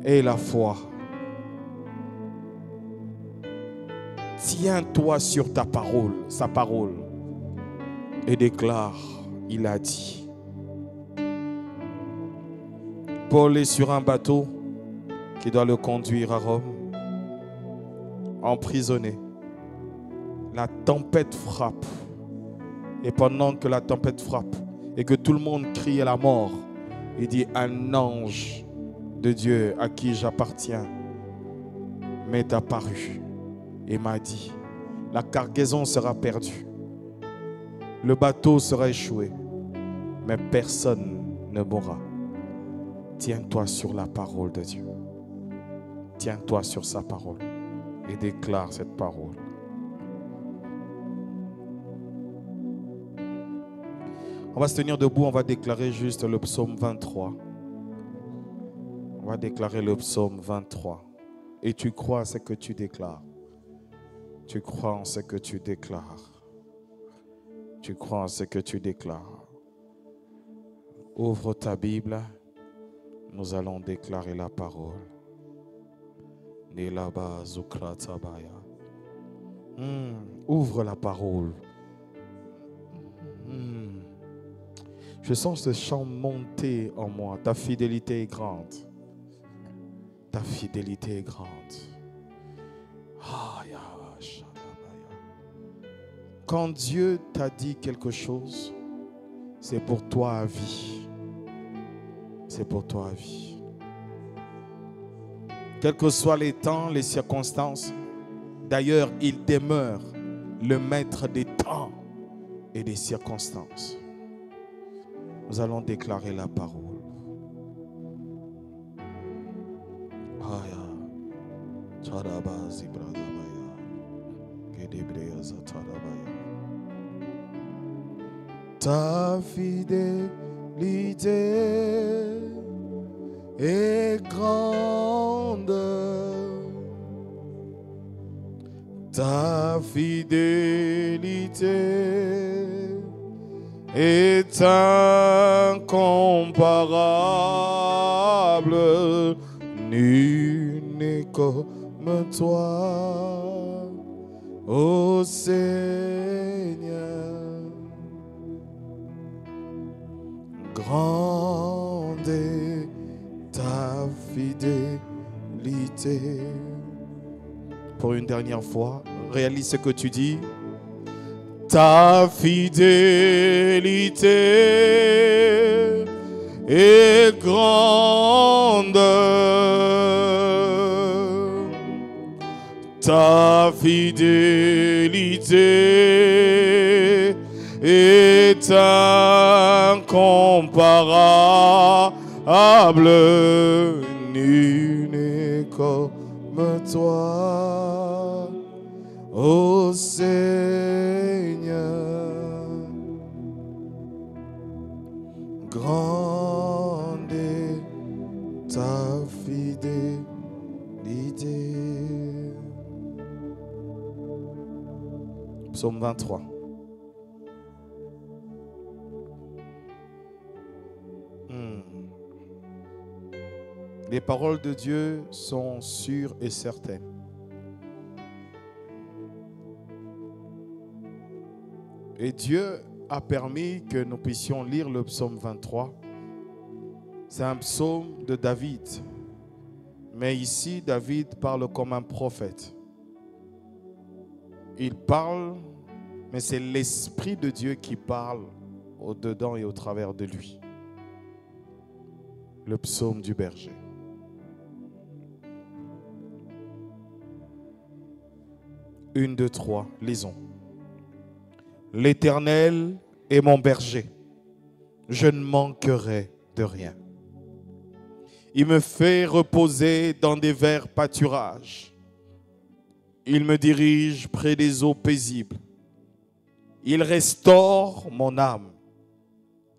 et la foi. Tiens-toi sur ta parole, sa parole, et déclare, il a dit. Paul est sur un bateau qui doit le conduire à Rome, emprisonné. La tempête frappe. Et pendant que la tempête frappe et que tout le monde crie à la mort, il dit, un ange de Dieu à qui j'appartiens m'est apparu et m'a dit, la cargaison sera perdue, le bateau sera échoué, mais personne ne mourra. Tiens-toi sur la parole de Dieu. Tiens-toi sur sa parole et déclare cette parole. On va se tenir debout, on va déclarer juste le psaume 23. On va déclarer le psaume 23. Et tu crois en ce que tu déclares. Tu crois en ce que tu déclares. Tu crois en ce que tu déclares. Ouvre ta Bible. Nous allons déclarer la parole. Ouvre la parole. Je sens ce chant monter en moi. Ta fidélité est grande. Ta fidélité est grande. Quand Dieu t'a dit quelque chose, c'est pour toi à vie. C'est pour toi à vie. Quels que soient les temps, les circonstances, d'ailleurs, il demeure le maître des temps et des circonstances. Nous allons déclarer la parole. Ta fidélité est grande. Ta fidélité est incomparable. Nul n'est comme toi, ô Seigneur. Grande est ta fidélité. Pour une dernière fois, réalise ce que tu dis. Ta fidélité est grande. Ta fidélité est incomparable. Nul n'est comme toi, ô Seigneur. Grande est ta fidélité. Psaume 23. Les paroles de Dieu sont sûres et certaines. Et Dieu a permis que nous puissions lire le psaume 23. C'est un psaume de David. Mais ici, David parle comme un prophète. Il parle, mais c'est l'Esprit de Dieu qui parle au-dedans et au travers de lui. Le psaume du berger. Une, deux, trois, lisons. L'Éternel est mon berger, je ne manquerai de rien. Il me fait reposer dans des verts pâturages. Il me dirige près des eaux paisibles. Il restaure mon âme.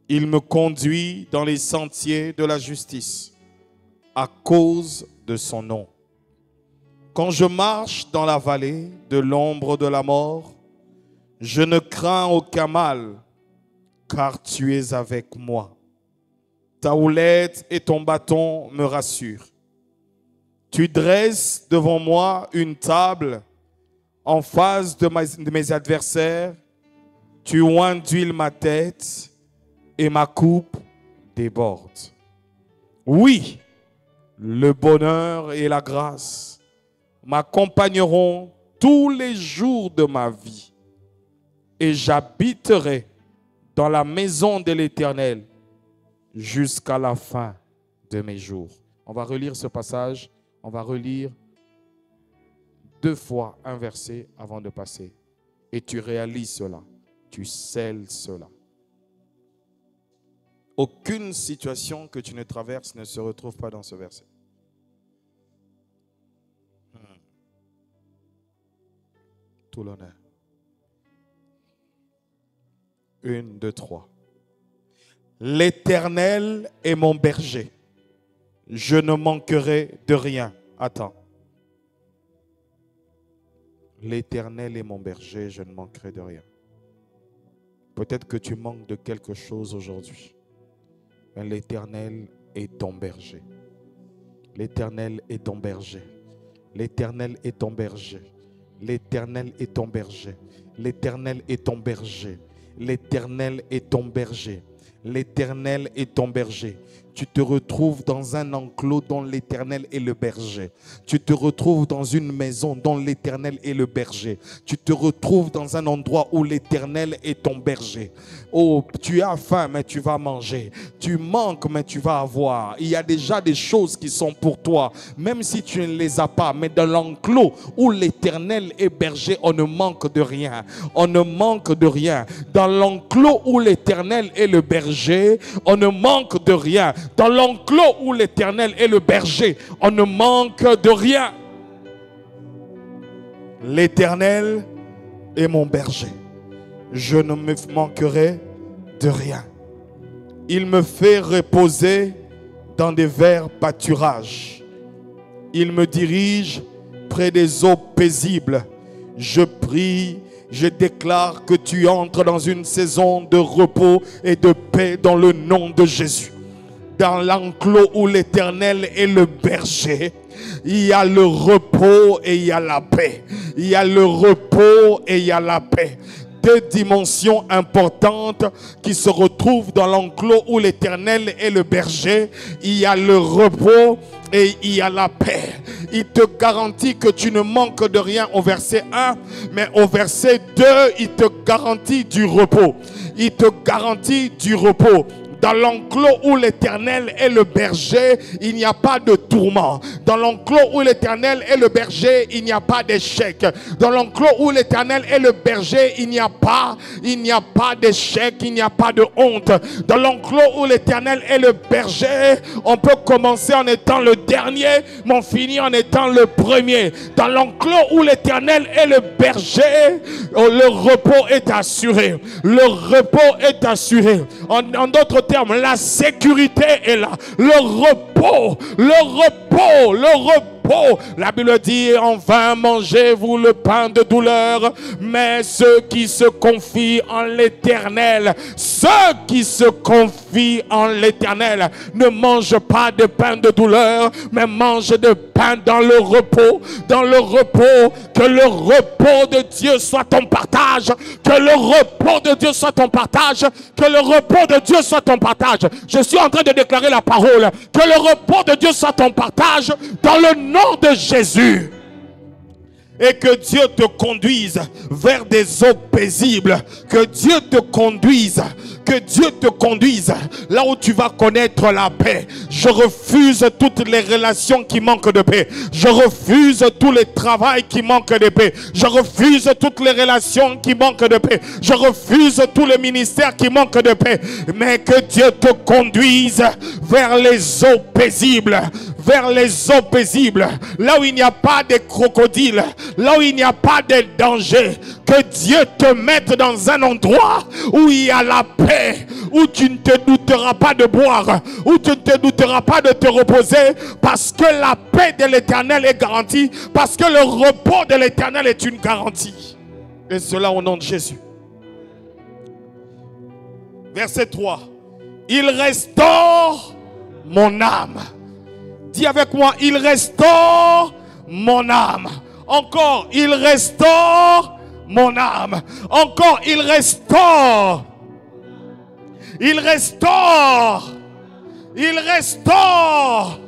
Il me conduit dans les sentiers de la justice à cause de son nom. Quand je marche dans la vallée de l'ombre de la mort, je ne crains aucun mal, car tu es avec moi. Ta houlette et ton bâton me rassurent. Tu dresses devant moi une table en face de mes adversaires. Tu oins d'huile ma tête et ma coupe déborde. Oui, le bonheur et la grâce m'accompagneront tous les jours de ma vie et j'habiterai dans la maison de l'Éternel jusqu'à la fin de mes jours. On va relire ce passage, on va relire 2 fois un verset avant de passer. Et tu réalises cela, tu scelles cela. Aucune situation que tu ne traverses ne se retrouve pas dans ce verset. Tout l'honneur. 1, 2, 3. L'Éternel est mon berger. Je ne manquerai de rien. Attends. L'Éternel est mon berger, je ne manquerai de rien. Peut-être que tu manques de quelque chose aujourd'hui. Mais l'Éternel est ton berger. L'Éternel est ton berger. L'Éternel est ton berger. L'Éternel est ton berger. L'Éternel est ton berger. L'Éternel est ton berger. L'Éternel est ton berger. Tu te retrouves dans un enclos dont l'Éternel est le berger. Tu te retrouves dans une maison dont l'Éternel est le berger. Tu te retrouves dans un endroit où l'Éternel est ton berger. Oh, tu as faim, mais tu vas manger. Tu manques, mais tu vas avoir. Il y a déjà des choses qui sont pour toi, même si tu ne les as pas. Mais dans l'enclos où l'Éternel est berger, on ne manque de rien. On ne manque de rien. Dans l'enclos où l'Éternel est le berger, on ne manque de rien. Dans l'enclos où l'Éternel est le berger, on ne manque de rien. L'Éternel est mon berger. Je ne me manquerai de rien. Il me fait reposer dans des verts pâturages. Il me dirige près des eaux paisibles. Je prie, je déclare que tu entres dans une saison de repos et de paix dans le nom de Jésus. dans l'enclos où l'Éternel est le berger, il y a le repos et il y a la paix. Il y a le repos et il y a la paix. Deux dimensions importantes qui se retrouvent dans l'enclos où l'Éternel est le berger. Il y a le repos et il y a la paix. Il te garantit que tu ne manques de rien au verset 1, mais au verset 2, il te garantit du repos. Il te garantit du repos. Dans l'enclos où l'Éternel est le berger, il n'y a pas de tourment. Dans l'enclos où l'Éternel est le berger, il n'y a pas d'échec. Dans l'enclos où l'Éternel est le berger, il n'y a pas d'échec, il n'y a pas de honte. Dans l'enclos où l'Éternel est le berger, on peut commencer en étant le dernier, mais on finit en étant le premier. Dans l'enclos où l'Éternel est le berger, le repos est assuré. Le repos est assuré. En d'autres termes, la sécurité est là. Le repos. La Bible dit, enfin mangez-vous le pain de douleur, mais ceux qui se confient en l'Éternel, ne mangent pas de pain de douleur, mais mangent de pain dans le repos. Dans le repos, que le repos de Dieu soit ton partage. Que le repos de Dieu soit ton partage. Que le repos de Dieu soit ton partage. Je suis en train de déclarer la parole. Que le repos de Dieu soit ton partage dans le nom de Jésus. Et que Dieu te conduise vers des eaux paisibles. Que Dieu te conduise. Que Dieu te conduise là où tu vas connaître la paix. Je refuse toutes les relations qui manquent de paix. Je refuse tous les travails qui manquent de paix. Je refuse toutes les relations qui manquent de paix. Je refuse tous les ministères qui manquent de paix. Mais que Dieu te conduise vers les eaux paisibles. Vers les eaux paisibles. Là où il n'y a pas de crocodiles. Là où il n'y a pas de danger. Que Dieu te mette dans un endroit où il y a la paix, où tu ne te douteras pas de boire, où tu ne te douteras pas de te reposer, parce que la paix de l'Éternel est garantie, parce que le repos de l'Éternel est une garantie. Et cela au nom de Jésus. Verset 3. Il restaure mon âme. Dis avec moi, il restaure mon âme. Encore, il restaure mon âme. Encore, il restaure. Il restaure. Il restaure.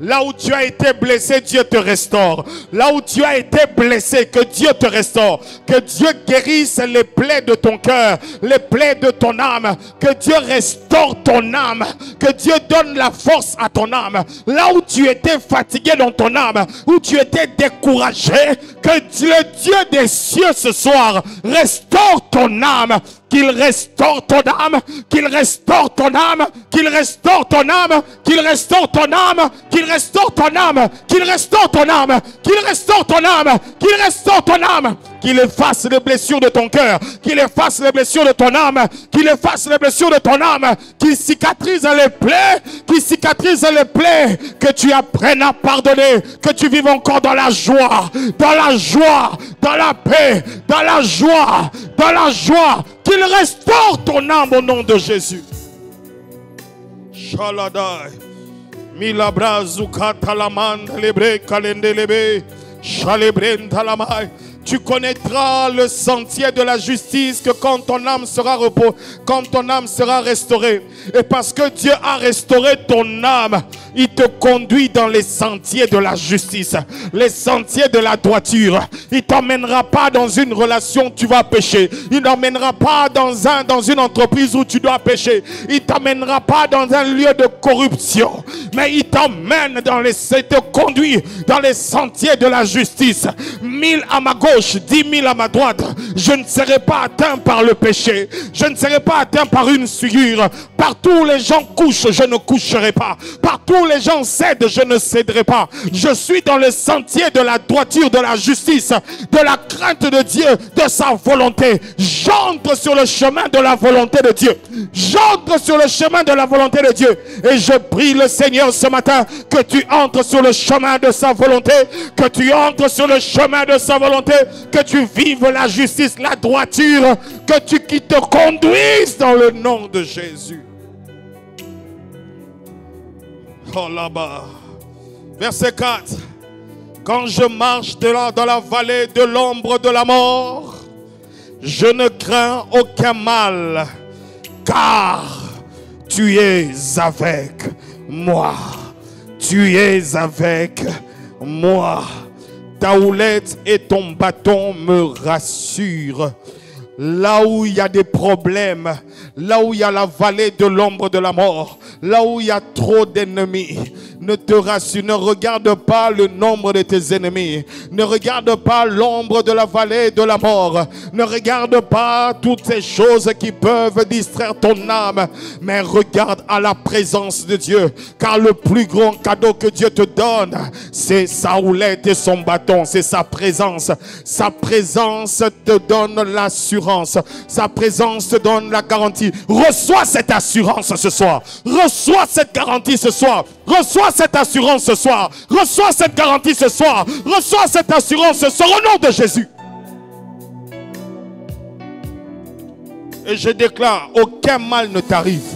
Là où tu as été blessé, Dieu te restaure. Là où tu as été blessé, que Dieu te restaure. Que Dieu guérisse les plaies de ton cœur, les plaies de ton âme. Que Dieu restaure ton âme. Que Dieu donne la force à ton âme. Là où tu étais fatigué dans ton âme, où tu étais découragé, que le Dieu des cieux ce soir restaure ton âme. Qu'il restaure ton âme, qu'il restaure ton âme, qu'il restaure ton âme, qu'il restaure ton âme, qu'il restaure ton âme, qu'il restaure ton âme, qu'il restaure ton âme, qu'il restaure ton âme, qu'il efface les blessures de ton cœur, qu'il efface les blessures de ton âme, qu'il efface les blessures de ton âme, qu'il cicatrise les plaies, qu'il cicatrise les plaies, que tu apprennes à pardonner, que tu vives encore dans la joie, dans la joie, dans la paix, dans la joie, dans la joie. Qu'il restaure ton âme au nom de Jésus. Shaladai. Milabrazu katalamand lebre kalendelebe. Shalebrentalamai. Tu connaîtras le sentier de la justice que quand ton âme sera repos, quand ton âme sera restaurée. Et parce que Dieu a restauré ton âme, il te conduit dans les sentiers de la justice, les sentiers de la droiture. Il ne t'emmènera pas dans une relation où tu vas pécher. Il ne t'emmènera pas dans une entreprise où tu dois pécher. Il ne t'emmènera pas dans un lieu de corruption. Mais il t'emmène il te conduit dans les sentiers de la justice. 1000 à ma gauche, 10 000 à ma droite. Je ne serai pas atteint par le péché. Je ne serai pas atteint par une souillure. Partout où les gens couchent, je ne coucherai pas. Partout où les gens cèdent, je ne céderai pas. Je suis dans le sentier de la droiture, de la justice, de la crainte de Dieu, de sa volonté. J'entre sur le chemin de la volonté de Dieu. J'entre sur le chemin de la volonté de Dieu. Et je prie le Seigneur ce matin que tu entres sur le chemin de sa volonté, que tu entres sur le chemin de sa volonté, que tu vives la justice, la droiture, qui te conduise dans le nom de Jésus. Oh là-bas. Verset 4. Quand je marche dans la vallée de l'ombre de la mort, je ne crains aucun mal, car tu es avec moi. Tu es avec moi. Ta houlette et ton bâton me rassurent. Là où il y a des problèmes, là où il y a la vallée de l'ombre de la mort, là où il y a trop d'ennemis, ne te rassure, ne regarde pas le nombre de tes ennemis, ne regarde pas l'ombre de la vallée de la mort, ne regarde pas toutes ces choses qui peuvent distraire ton âme, mais regarde à la présence de Dieu, car le plus grand cadeau que Dieu te donne, c'est sa houlette et son bâton, c'est sa présence. Sa présence te donne l'assurance, sa présence te donne la garantie. Reçois cette assurance ce soir, reçois cette garantie ce soir, reçois cette assurance ce soir, reçois cette garantie ce soir, reçois cette assurance ce soir au nom de Jésus. Et je déclare, aucun mal ne t'arrive,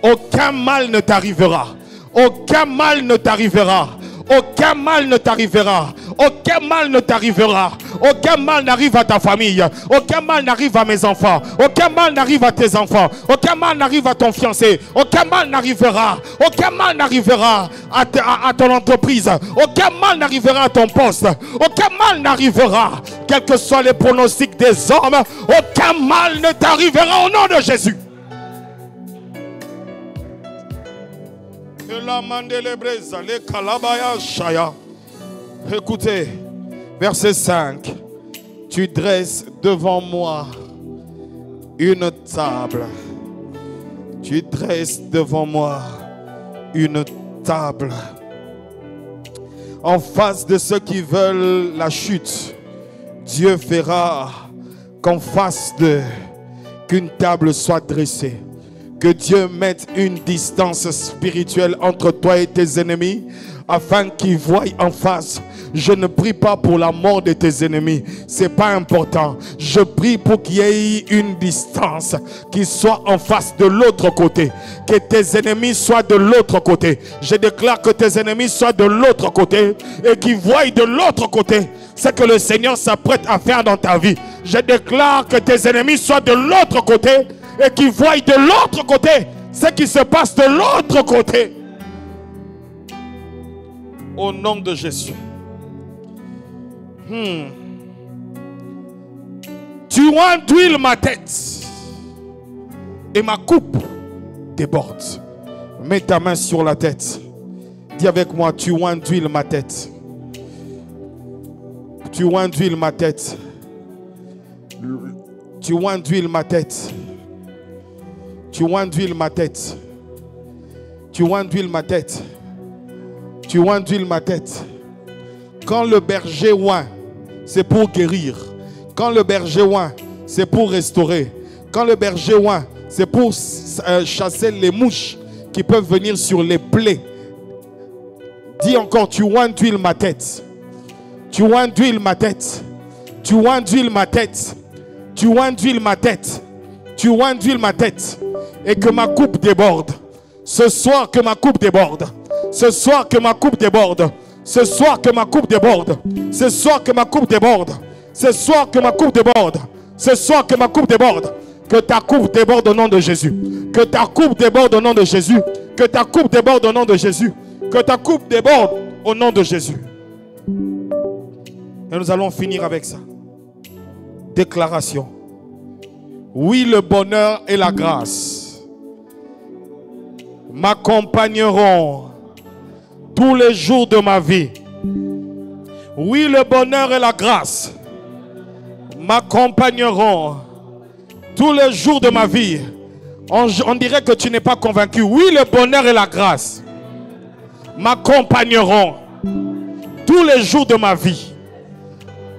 aucun mal ne t'arrivera, aucun mal ne t'arrivera, aucun mal ne t'arrivera, aucun mal ne t'arrivera, aucun mal n'arrive à ta famille, aucun mal n'arrive à mes enfants, aucun mal n'arrive à tes enfants, aucun mal n'arrive à ton fiancé, aucun mal n'arrivera, aucun mal n'arrivera à ton entreprise, aucun mal n'arrivera à ton poste, aucun mal n'arrivera, quels que soient les pronostics des hommes, aucun mal ne t'arrivera au nom de Jésus. Écoutez, verset 5. Tu dresses devant moi une table. Tu dresses devant moi une table. En face de ceux qui veulent la chute, Dieu fera qu'en face d'eux, qu'une table soit dressée. Que Dieu mette une distance spirituelle entre toi et tes ennemis, afin qu'ils voient en face. Je ne prie pas pour la mort de tes ennemis, c'est pas important. Je prie pour qu'il y ait une distance qui soit en face de l'autre côté, que tes ennemis soient de l'autre côté. Je déclare que tes ennemis soient de l'autre côté et qu'ils voient de l'autre côté ce que le Seigneur s'apprête à faire dans ta vie. Je déclare que tes ennemis soient de l'autre côté et qu'ils voient de l'autre côté ce qui se passe de l'autre côté. Au nom de Jésus. Tu enduiles ma tête et ma coupe déborde. Mets ta main sur la tête. Dis avec moi, tu enduiles ma tête. Tu enduiles ma tête. Tu enduiles ma tête. Tu enduiles ma tête. Tu enduiles ma tête. Tu enduiles ma tête. Quand le berger oint, c'est pour guérir. Quand le berger oint, c'est pour restaurer. Quand le berger oint, c'est pour chasser les mouches qui peuvent venir sur les plaies. Dis encore, tu enduiles ma tête. Tu enduiles ma tête. Tu enduiles ma tête. Tu enduiles ma tête. Tu enduiles ma tête. Et que ma coupe déborde. Ce soir que ma coupe déborde. Ce soir que ma coupe déborde. Ce soir que ma coupe déborde. Ce soir que ma coupe déborde. Ce soir que ma coupe déborde. Ce soir que ma coupe déborde. Que ta coupe déborde au nom de Jésus. Que ta coupe déborde au nom de Jésus. Que ta coupe déborde au nom de Jésus. Que ta coupe déborde au nom de Jésus. Et nous allons finir avec ça. Déclaration. Oui, le bonheur et la grâce m'accompagneront tous les jours de ma vie. Oui, le bonheur et la grâce m'accompagneront tous les jours de ma vie. On dirait que tu n'es pas convaincu. Oui, le bonheur et la grâce m'accompagneront tous les jours de ma vie.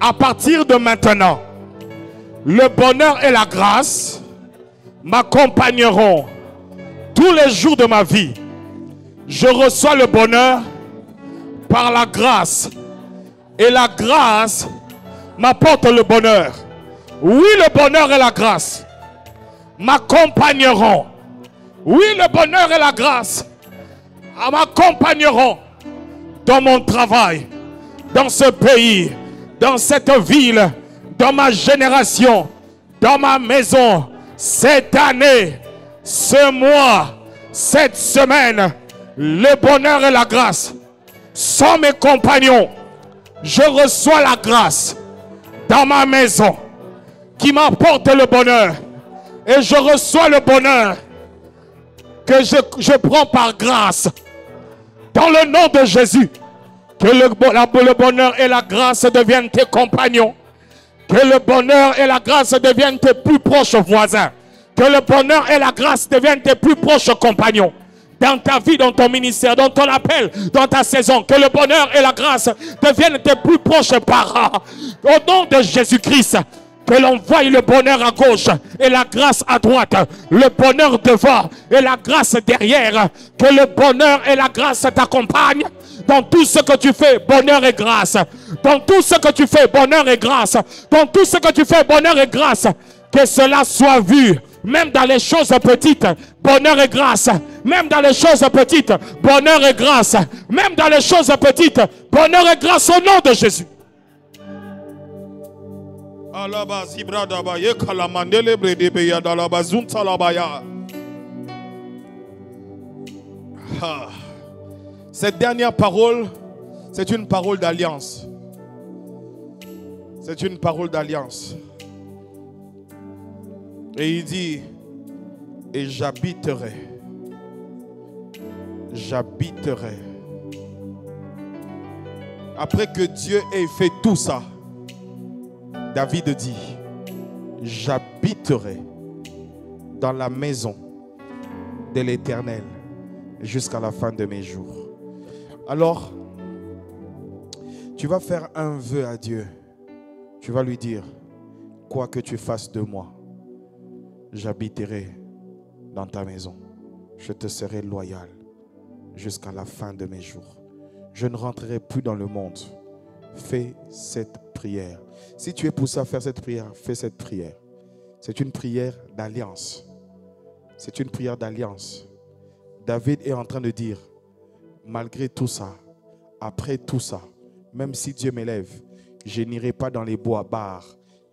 À partir de maintenant, le bonheur et la grâce m'accompagneront tous les jours de ma vie. Je reçois le bonheur par la grâce. Et la grâce m'apporte le bonheur. Oui, le bonheur et la grâce m'accompagneront. Oui, le bonheur et la grâce m'accompagneront dans mon travail, dans ce pays, dans cette ville, dans ma génération, dans ma maison, cette année, ce mois, cette semaine. Le bonheur et la grâce sont mes compagnons. Je reçois la grâce dans ma maison qui m'apporte le bonheur. Et je reçois le bonheur que je prends par grâce. Dans le nom de Jésus, que le bonheur et la grâce deviennent tes compagnons. Que le bonheur et la grâce deviennent tes plus proches voisins. Que le bonheur et la grâce deviennent tes plus proches compagnons. Dans ta vie, dans ton ministère, dans ton appel, dans ta saison, que le bonheur et la grâce deviennent tes plus proches parents. Au nom de Jésus-Christ, que l'on voie le bonheur à gauche et la grâce à droite, le bonheur devant et la grâce derrière. Que le bonheur et la grâce t'accompagnent dans tout ce que tu fais, bonheur et grâce. Dans tout ce que tu fais, bonheur et grâce. Dans tout ce que tu fais, bonheur et grâce. Que cela soit vu. Même dans les choses petites, bonheur et grâce. Même dans les choses petites, bonheur et grâce. Même dans les choses petites, bonheur et grâce au nom de Jésus. Cette dernière parole, c'est une parole d'alliance. C'est une parole d'alliance. Et il dit, et j'habiterai. J'habiterai. Après que Dieu ait fait tout ça, David dit, j'habiterai dans la maison de l'Éternel jusqu'à la fin de mes jours. Alors, tu vas faire un vœu à Dieu. Tu vas lui dire, quoi que tu fasses de moi, j'habiterai dans ta maison. Je te serai loyal jusqu'à la fin de mes jours. Je ne rentrerai plus dans le monde. Fais cette prière. Si tu es poussé à faire cette prière, fais cette prière. C'est une prière d'alliance. C'est une prière d'alliance. David est en train de dire, malgré tout ça, après tout ça, même si Dieu m'élève, je n'irai pas dans les bois bars.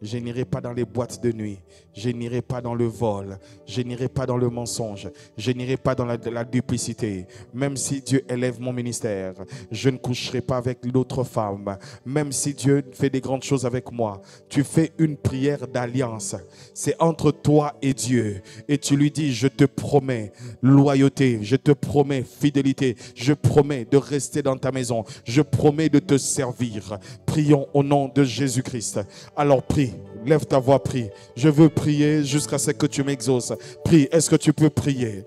Je n'irai pas dans les boîtes de nuit. Je n'irai pas dans le vol. Je n'irai pas dans le mensonge. Je n'irai pas dans la duplicité. Même si Dieu élève mon ministère, je ne coucherai pas avec l'autre femme. Même si Dieu fait des grandes choses avec moi, tu fais une prière d'alliance. C'est entre toi et Dieu. Et tu lui dis, je te promets loyauté. Je te promets fidélité. Je promets de rester dans ta maison. Je promets de te servir. Prions au nom de Jésus-Christ. Alors prie. Lève ta voix, prie. Je veux prier jusqu'à ce que tu m'exauces. Prie. Est-ce que tu peux prier?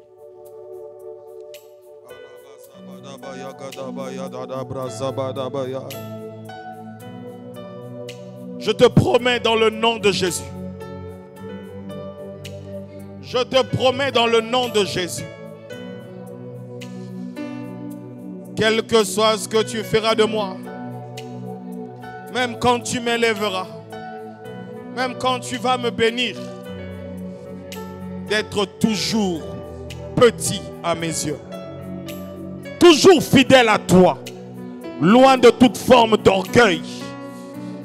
Je te promets dans le nom de Jésus. Je te promets dans le nom de Jésus. Quel que soit ce que tu feras de moi, même quand tu m'élèveras, même quand tu vas me bénir, d'être toujours petit à mes yeux, toujours fidèle à toi, loin de toute forme d'orgueil.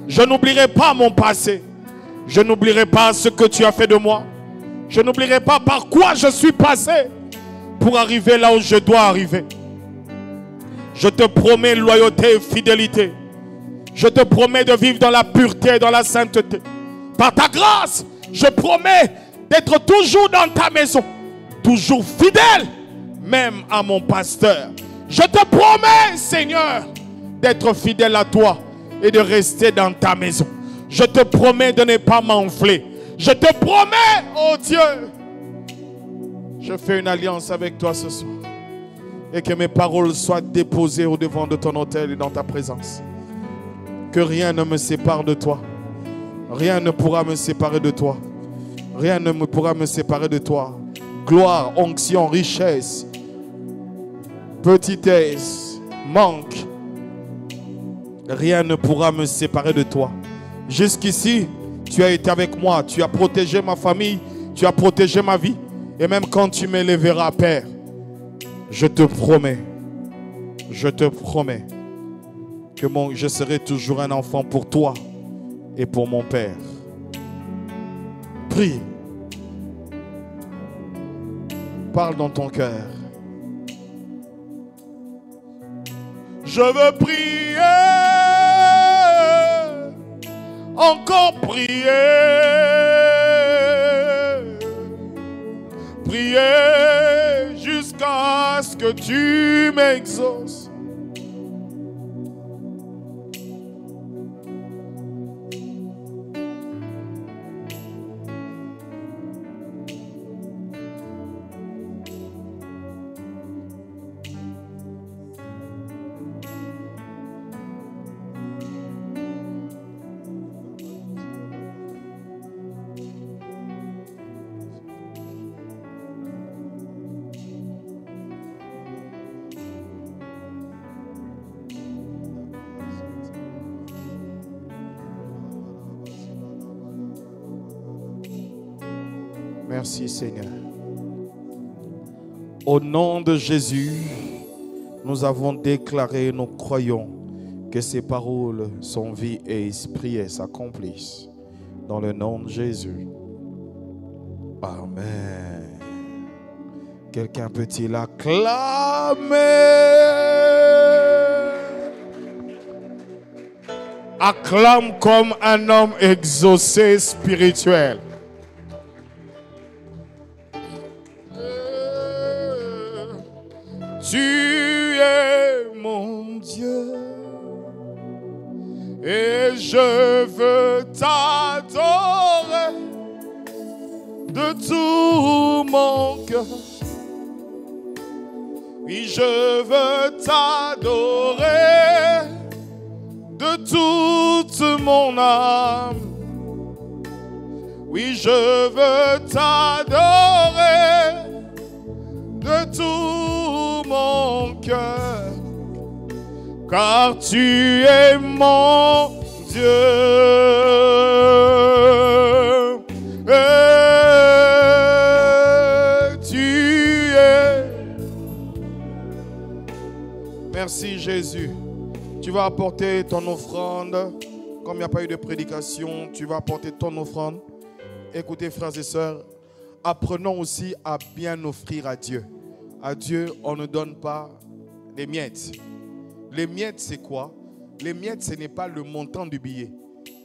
Je n'oublierai pas mon passé, je n'oublierai pas ce que tu as fait de moi, je n'oublierai pas par quoi je suis passé pour arriver là où je dois arriver. Je te promets loyauté et fidélité. Je te promets de vivre dans la pureté et dans la sainteté. Par ta grâce, je promets d'être toujours dans ta maison, toujours fidèle, même à mon pasteur. Je te promets, Seigneur, d'être fidèle à toi et de rester dans ta maison. Je te promets de ne pas m'enfler. Je te promets, oh Dieu, je fais une alliance avec toi ce soir. Et que mes paroles soient déposées au devant de ton autel et dans ta présence. Que rien ne me sépare de toi. Rien ne pourra me séparer de toi. Rien ne pourra me séparer de toi. Gloire, onction, richesse, petitesse, manque. Rien ne pourra me séparer de toi. Jusqu'ici, tu as été avec moi. Tu as protégé ma famille. Tu as protégé ma vie. Et même quand tu m'élèveras, Père, je te promets je te promets que je serai toujours un enfant pour toi et pour mon Père. Prie. Parle dans ton cœur. Je veux prier, encore prier, prier jusqu'à ce que tu m'exauces. Merci Seigneur. Au nom de Jésus, nous avons déclaré, nous croyons que ces paroles sont vie et esprit et s'accomplissent. Dans le nom de Jésus. Amen. Quelqu'un peut-il acclamer? Acclame comme un homme exaucé spirituel. Tu es mon Dieu et je veux t'adorer de tout mon cœur. Oui, je veux t'adorer de toute mon âme. Oui, je veux t'adorer de tout mon cœur, car tu es mon Dieu. Tu es. Merci Jésus. Tu vas apporter ton offrande. Comme il n'y a pas eu de prédication, tu vas apporter ton offrande. Écoutez frères et sœurs, apprenons aussi à bien offrir à Dieu. À Dieu, on ne donne pas les miettes. Les miettes, c'est quoi? Les miettes, ce n'est pas le montant du billet.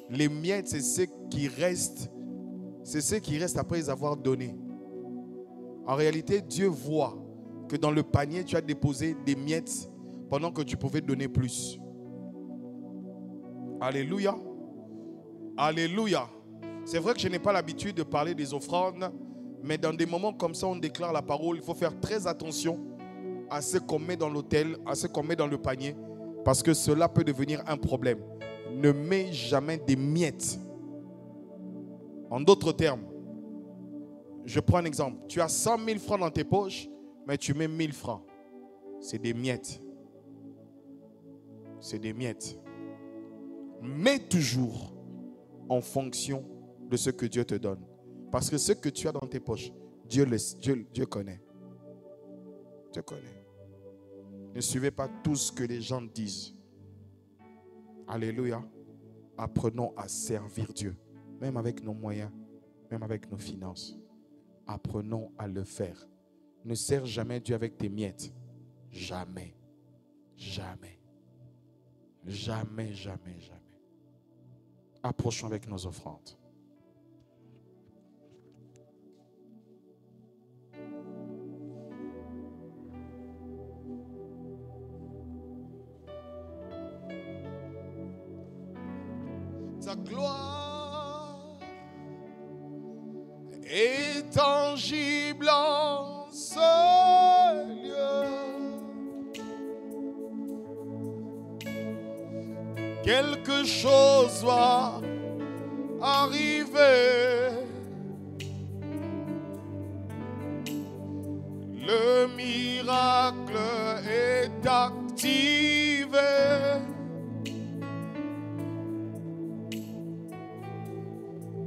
Les miettes, c'est ce qui reste. C'est ce qui reste après les avoir donnés. En réalité, Dieu voit que dans le panier, tu as déposé des miettes pendant que tu pouvais donner plus. Alléluia. Alléluia. C'est vrai que je n'ai pas l'habitude de parler des offrandes, mais dans des moments comme ça, on déclare la parole. Il faut faire très attention à ce qu'on met dans l'autel, à ce qu'on met dans le panier, parce que cela peut devenir un problème. Ne mets jamais des miettes. En d'autres termes, je prends un exemple. Tu as 100 000 francs dans tes poches, mais tu mets 1000 francs. C'est des miettes. C'est des miettes. Mets toujours en fonction de ce que Dieu te donne. Parce que ce que tu as dans tes poches, Dieu connaît. Dieu connaît. Ne suivez pas tout ce que les gens disent. Alléluia. Apprenons à servir Dieu. Même avec nos moyens, même avec nos finances. Apprenons à le faire. Ne sers jamais Dieu avec tes miettes. Jamais. Jamais. Jamais, jamais, jamais. Approchons avec nos offrandes. Ta gloire est tangible en ce lieu. Quelque chose va arriver. Le miracle est activé.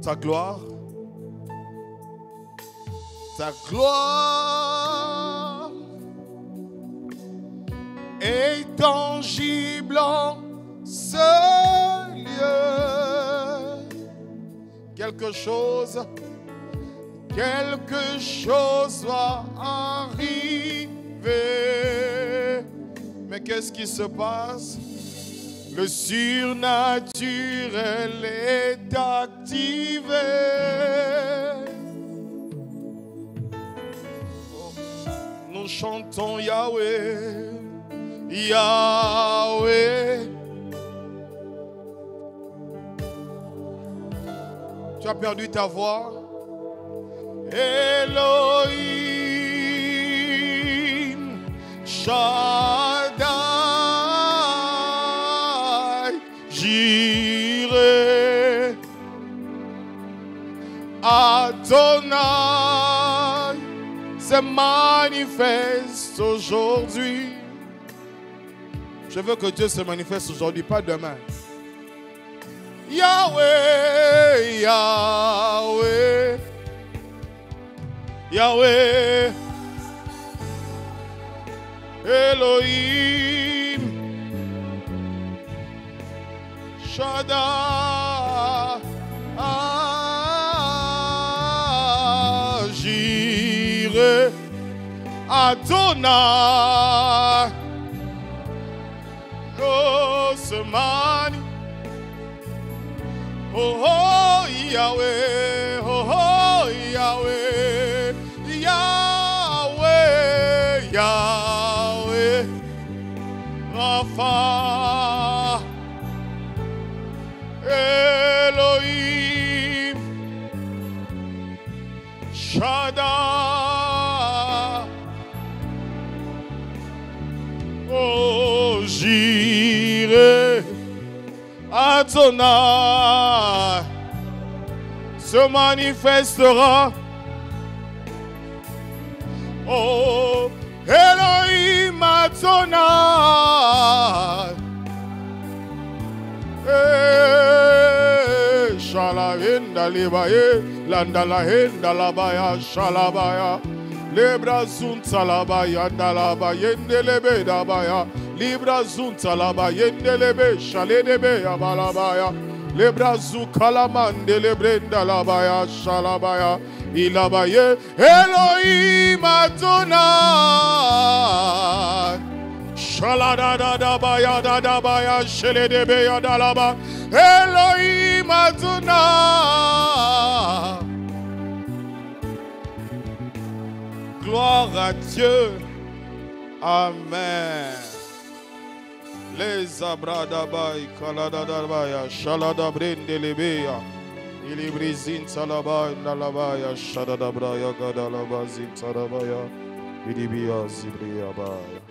Ta gloire est tangible en ce lieu. Quelque chose va arriver. Mais qu'est-ce qui se passe? Le surnaturel est activé. Nous chantons Yahweh, Yahweh. Tu as perdu ta voix. Elohim Shaddai Jireh Adonai se manifeste aujourd'hui. Je veux que Dieu se manifeste aujourd'hui, pas demain. Yahweh, Yahweh, Yahweh, Elohim, Shaddai, Jireh, Adonai, oh, se mani, oh, oh, Yahweh, oh, oh, Yahweh, Yahweh, Yahweh, Rapha, Elohim, Shaddai, oh, Jireh, Adonai se manifestera. Oh, Elohim Adonai. Shalahenda libaye, landalahenda labaya, shalabaya. Lebra zunta labaya, ndalabaya, ndelebe dabaya. Libra zunta labaya, ndelebe, shaledebe abalabaya. Lebra zukalamande, lebrenda labaya, shalabaya. Ilabaye, Elohim Adonai. Shaladadabaya, dadabaya, sheledebe yadalaba. Elohim Adonai. Gloire à Dieu. Amen. Les abradabay, kaladadabaya, shaladabrendelebea. Ilibrizin salabay, nalabaya, shadadabraya, gadalabazin salabaya. Ilibia, zibriabaya.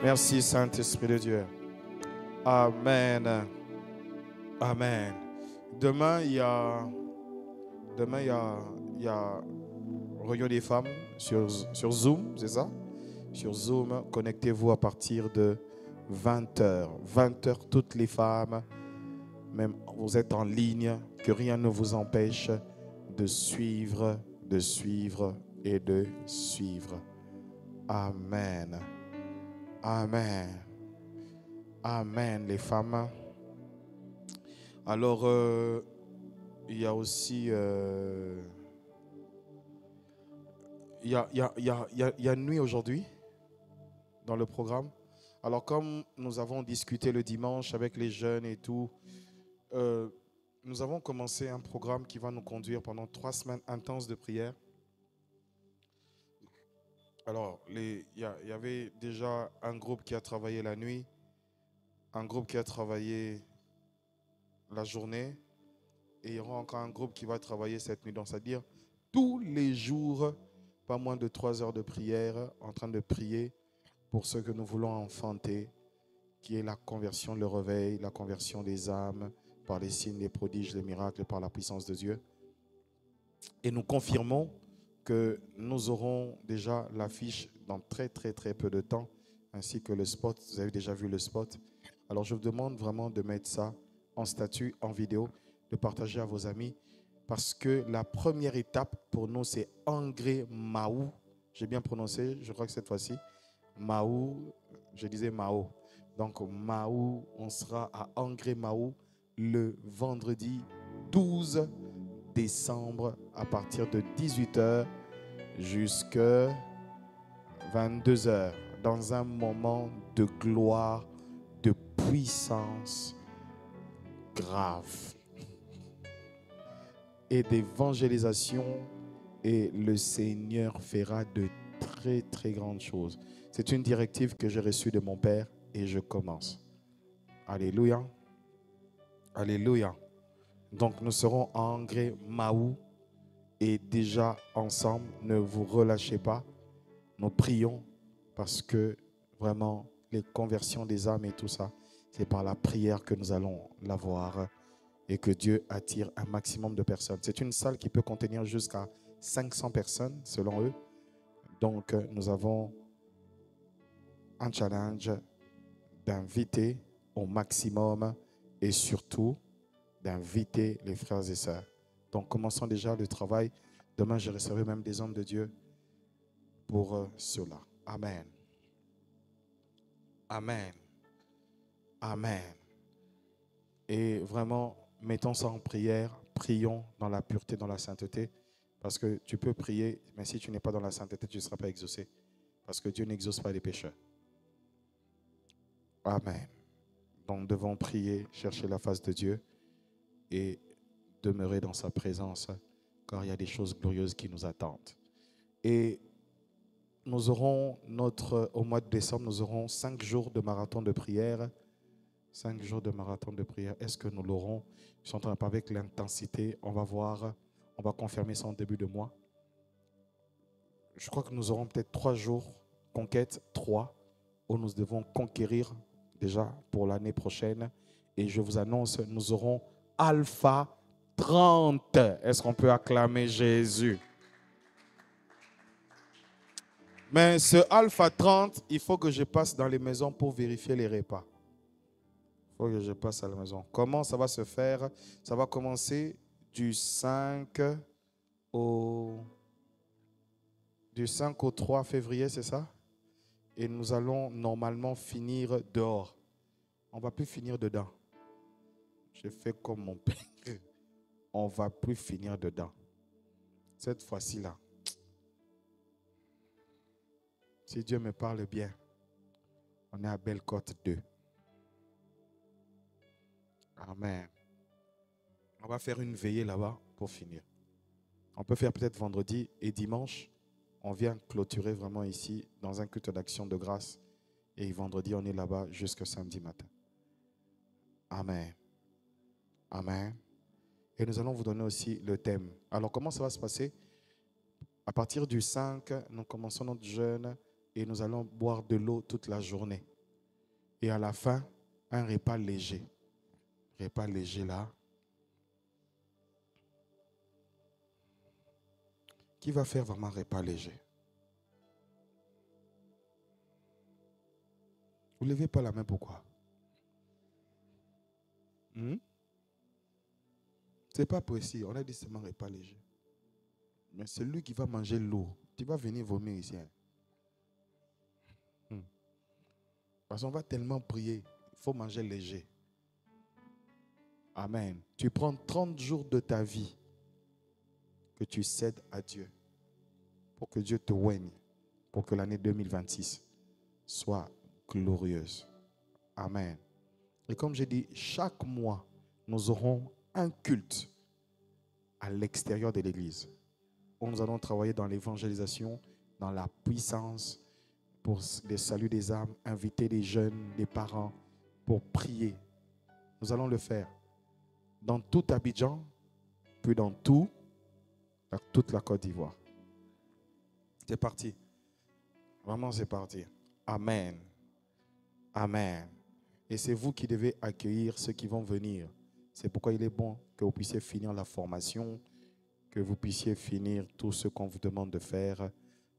Merci Saint-Esprit de Dieu. Amen. Amen. Demain, il y a réunion des femmes sur Zoom, c'est ça? Sur Zoom, connectez-vous à partir de 20h. 20h, toutes les femmes, même vous êtes en ligne, que rien ne vous empêche de suivre et de suivre. Amen. Amen. Amen, les femmes. Alors, il y a aussi... Il y a une nuit aujourd'hui dans le programme. Alors, comme nous avons discuté le dimanche avec les jeunes et tout, nous avons commencé un programme qui va nous conduire pendant 3 semaines intenses de prière. Alors, il y avait déjà un groupe qui a travaillé la nuit, un groupe qui a travaillé la journée, et il y aura encore un groupe qui va travailler cette nuit. Donc, c'est-à-dire tous les jours, pas moins de 3 heures de prière, en train de prier pour ce que nous voulons enfanter, qui est la conversion, le réveil, la conversion des âmes, par les signes, les prodiges, les miracles, par la puissance de Dieu. Et nous confirmons que nous aurons déjà l'affiche dans très peu de temps, ainsi que le spot. Vous avez déjà vu le spot. Alors je vous demande vraiment de mettre ça en statut, en vidéo, de partager à vos amis, parce que la première étape pour nous, c'est Angré Mahou. J'ai bien prononcé, je crois que cette fois-ci, Mahou, je disais Mao. Donc, Mahou, on sera à Angré Mahou le vendredi 12 décembre à partir de 18h jusqu'à 22h dans un moment de gloire, de puissance grave et d'évangélisation, et le Seigneur fera de très très grandes choses. C'est une directive que j'ai reçue de mon Père et je commence. Alléluia. Alléluia. Donc nous serons à Angré Mahou et déjà ensemble, ne vous relâchez pas. Nous prions parce que vraiment les conversions des âmes et tout ça, c'est par la prière que nous allons l'avoir et que Dieu attire un maximum de personnes. C'est une salle qui peut contenir jusqu'à 500 personnes selon eux. Donc nous avons un challenge d'inviter au maximum et surtout d'inviter les frères et sœurs. Donc commençons déjà le travail. Demain, je recevrai même des hommes de Dieu pour cela. Amen. Amen. Amen. Et vraiment, mettons ça en prière. Prions dans la pureté, dans la sainteté. Parce que tu peux prier, mais si tu n'es pas dans la sainteté, tu ne seras pas exaucé. Parce que Dieu n'exauce pas les pécheurs. Amen. Donc, nous devons prier, chercher la face de Dieu et demeurer dans sa présence, car il y a des choses glorieuses qui nous attendent. Et nous aurons au mois de décembre, nous aurons 5 jours de marathon de prière. 5 jours de marathon de prière. Est-ce que nous l'aurons? Je suis en train de parler avec l'intensité. On va voir, on va confirmer ça en début de mois. Je crois que nous aurons peut-être 3 jours, conquête 3, où nous devons conquérir déjà pour l'année prochaine. Et je vous annonce, nous aurons Alpha 30. Est-ce qu'on peut acclamer Jésus? Mais ce Alpha 30, il faut que je passe dans les maisons pour vérifier les repas. Il faut que je passe à la maison. Comment ça va se faire? Ça va commencer du 5 au 3 février, c'est ça? Et nous allons normalement finir dehors. On ne va plus finir dedans. Je fais comme mon père. On ne va plus finir dedans. Cette fois-ci là. Si Dieu me parle bien, on est à Belle-Côte 2. Amen. On va faire une veillée là-bas pour finir. On peut faire peut-être vendredi et dimanche. On vient clôturer vraiment ici dans un culte d'action de grâce. Et vendredi, on est là-bas jusqu'à samedi matin. Amen. Amen. Et nous allons vous donner aussi le thème. Alors, comment ça va se passer? À partir du 5, nous commençons notre jeûne et nous allons boire de l'eau toute la journée. Et à la fin, un repas léger. Repas léger là. Qui va faire vraiment un repas léger? Vous ne levez pas la main, pourquoi? C'est pas précis. On a dit seulement repas léger. Mais c'est lui qui va manger l'eau. Tu vas venir vomir ici. Parce qu'on va tellement prier. Il faut manger léger. Amen. Tu prends 30 jours de ta vie que tu cèdes à Dieu pour que Dieu te oigne, pour que l'année 2026 soit glorieuse. Amen. Et comme j'ai dit, chaque mois, nous aurons un culte à l'extérieur de l'église où nous allons travailler dans l'évangélisation, dans la puissance pour le salut des âmes, inviter les jeunes, les parents pour prier. Nous allons le faire dans tout Abidjan, puis dans toute la Côte d'Ivoire. C'est parti. Vraiment, c'est parti. Amen. Amen. Et c'est vous qui devez accueillir ceux qui vont venir. C'est pourquoi il est bon que vous puissiez finir la formation, que vous puissiez finir tout ce qu'on vous demande de faire,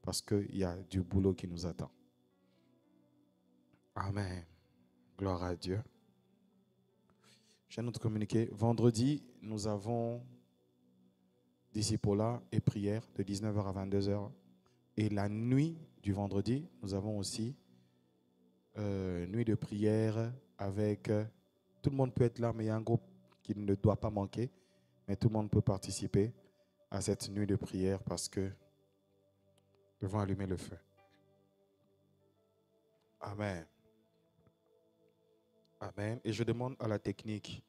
parce qu'il y a du boulot qui nous attend. Amen. Gloire à Dieu. Je viens de communiquer. Vendredi, nous avons discipolat et prière de 19h à 22h. Et la nuit du vendredi, nous avons aussi nuit de prière avec... tout le monde peut être là, mais il y a un groupe qui ne doit pas manquer. Mais tout le monde peut participer à cette nuit de prière parce que nous devons allumer le feu. Amen. Amen. Et je demande à la technique,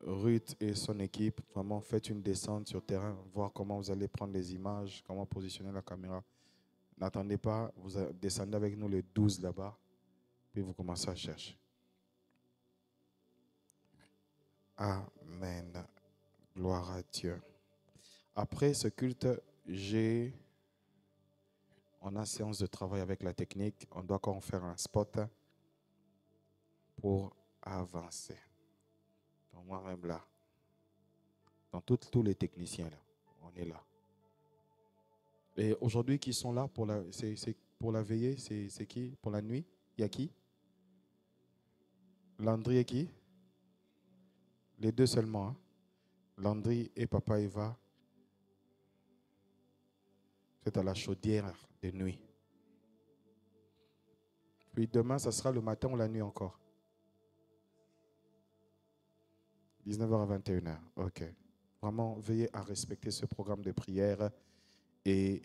Ruth et son équipe, vraiment faites une descente sur terrain, voir comment vous allez prendre les images, comment positionner la caméra. N'attendez pas, vous descendez avec nous le 12 là-bas, puis vous commencez à chercher. Amen. Gloire à Dieu. Après ce culte, on a séance de travail avec la technique. On doit encore faire un spot pour avancer. Donc moi-même là, dans tous les techniciens là, on est là. Et aujourd'hui, qui sont là pour pour la veillée, c'est qui? Pour la nuit, il y a qui? Landry et qui? Les deux seulement. Hein? Landry et Papa Eva. C'est à la chaudière de nuit. Puis demain, ça sera le matin ou la nuit encore? 19h à 21h. Ok. Vraiment, veillez à respecter ce programme de prière. Et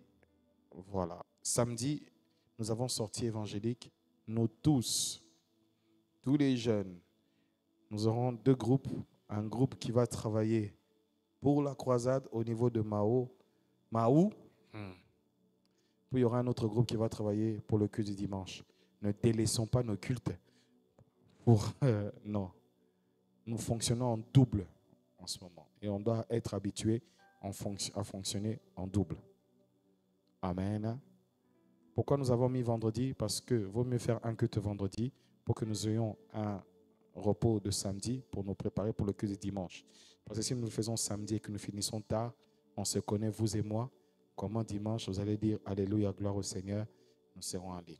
voilà. Samedi, nous avons sorti évangélique. Nous tous les jeunes, nous aurons deux groupes. Un groupe qui va travailler pour la croisade au niveau de Mahou. Puis il y aura un autre groupe qui va travailler pour le culte du dimanche. Ne délaissons pas nos cultes. Non. Nous fonctionnons en double en ce moment. Et on doit être habitué à fonctionner en double. Amen. Pourquoi nous avons mis vendredi? Parce que vaut mieux faire un culte vendredi pour que nous ayons un repos de samedi pour nous préparer pour le culte du dimanche. Parce que si nous le faisons samedi et que nous finissons tard, on se connaît, vous et moi. Comment dimanche, vous allez dire Alléluia, gloire au Seigneur, nous serons en ligne.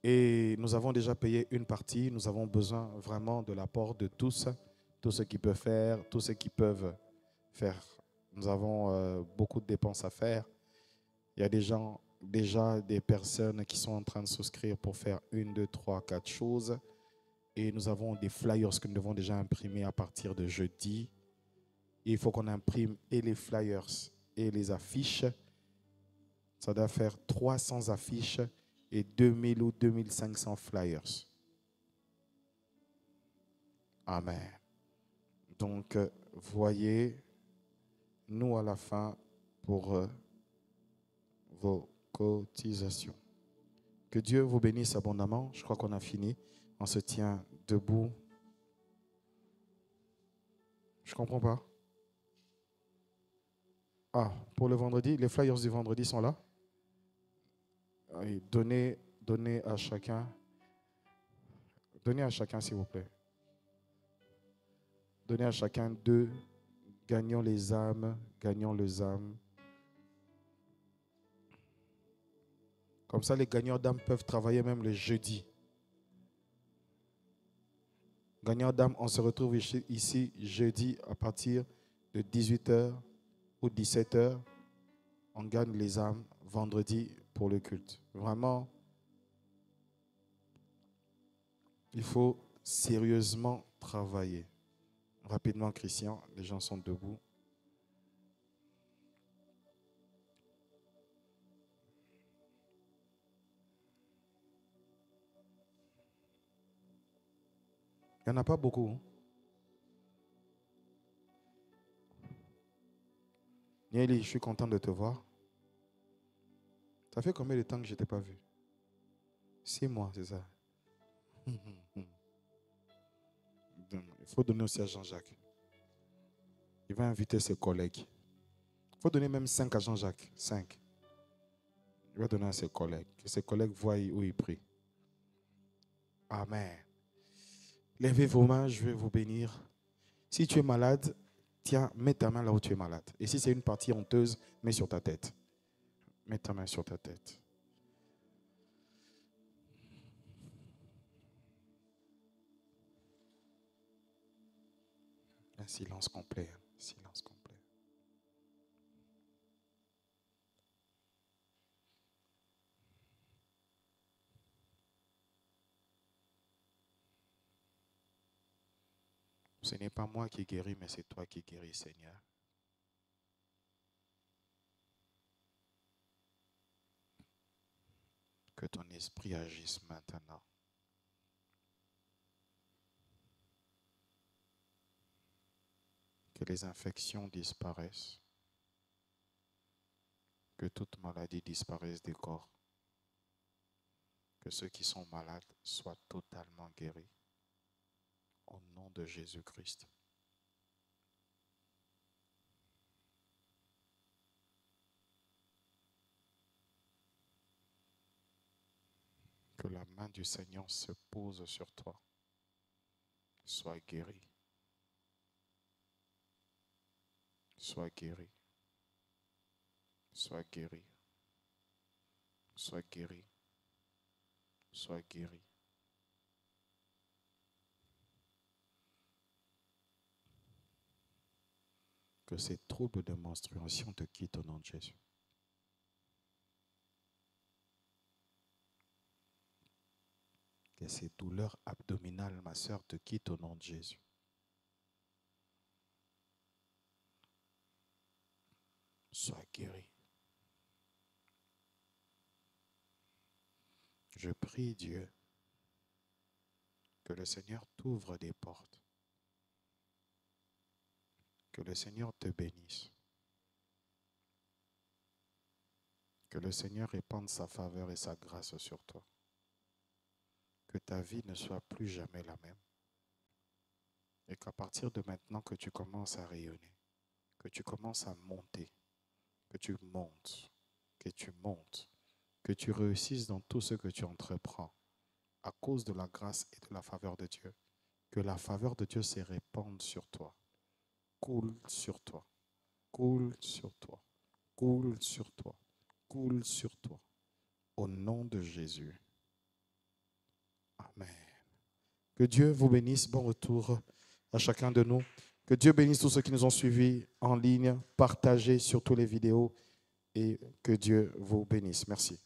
Et nous avons déjà payé une partie. Nous avons besoin vraiment de l'apport de tous ceux qui peuvent faire, tous ceux qui peuvent faire. Nous avons beaucoup de dépenses à faire. Il y a déjà des personnes qui sont en train de souscrire pour faire 1, 2, 3, 4 choses. Et nous avons des flyers que nous devons déjà imprimer à partir de jeudi. Et il faut qu'on imprime et les flyers et les affiches. Ça doit faire 300 affiches et 2000 ou 2500 flyers. Amen. Donc, voyez, nous à la fin pour vos cotisations. Que Dieu vous bénisse abondamment. Je crois qu'on a fini. On se tient debout. Je ne comprends pas. Ah, pour le vendredi, les flyers du vendredi sont là. Donnez à chacun. Donnez à chacun, s'il vous plaît. Donnez à chacun 2. Gagnons les âmes. Gagnons les âmes. Comme ça, les gagnants d'âmes peuvent travailler même le jeudi. Gagnants d'âmes, on se retrouve ici jeudi à partir de 18h ou 17h. On gagne les âmes vendredi pour le culte. Vraiment, il faut sérieusement travailler. Rapidement, Christian, les gens sont debout. Il n'y en a pas beaucoup. Nieli, je suis content de te voir. Ça fait combien de temps que je ne t'ai pas vu? 6 mois, c'est ça. Il faut donner aussi à Jean-Jacques. Il va inviter ses collègues. Il faut donner même 5 à Jean-Jacques. 5. Il va donner à ses collègues. Que ses collègues voient où il prie. Amen. Levez vos mains, je vais vous bénir. Si tu es malade, tiens, mets ta main là où tu es malade. Et si c'est une partie honteuse, mets sur ta tête. Mets ta main sur ta tête. Un silence complet. Silence complet. Ce n'est pas moi qui guéris, mais c'est toi qui guéris, Seigneur. Que ton esprit agisse maintenant. Que les infections disparaissent. Que toute maladie disparaisse des corps. Que ceux qui sont malades soient totalement guéris. Au nom de Jésus-Christ. Que la main du Seigneur se pose sur toi. Sois guéri. Sois guéri. Sois guéri. Sois guéri. Sois guéri. Que ces troubles de menstruation te quittent au nom de Jésus. Que ces douleurs abdominales, ma sœur, te quittent au nom de Jésus. Sois guéri. Je prie Dieu que le Seigneur t'ouvre des portes. Que le Seigneur te bénisse. Que le Seigneur répande sa faveur et sa grâce sur toi. Que ta vie ne soit plus jamais la même. Et qu'à partir de maintenant que tu commences à rayonner, que tu commences à monter, que tu montes, que tu réussisses dans tout ce que tu entreprends à cause de la grâce et de la faveur de Dieu. Que la faveur de Dieu se répande sur toi, coule sur toi, coule sur toi, coule sur toi, coule sur toi. Au nom de Jésus. Amen. Que Dieu vous bénisse. Bon retour à chacun de nous. Que Dieu bénisse tous ceux qui nous ont suivis en ligne. Partagez surtout les vidéos et que Dieu vous bénisse. Merci.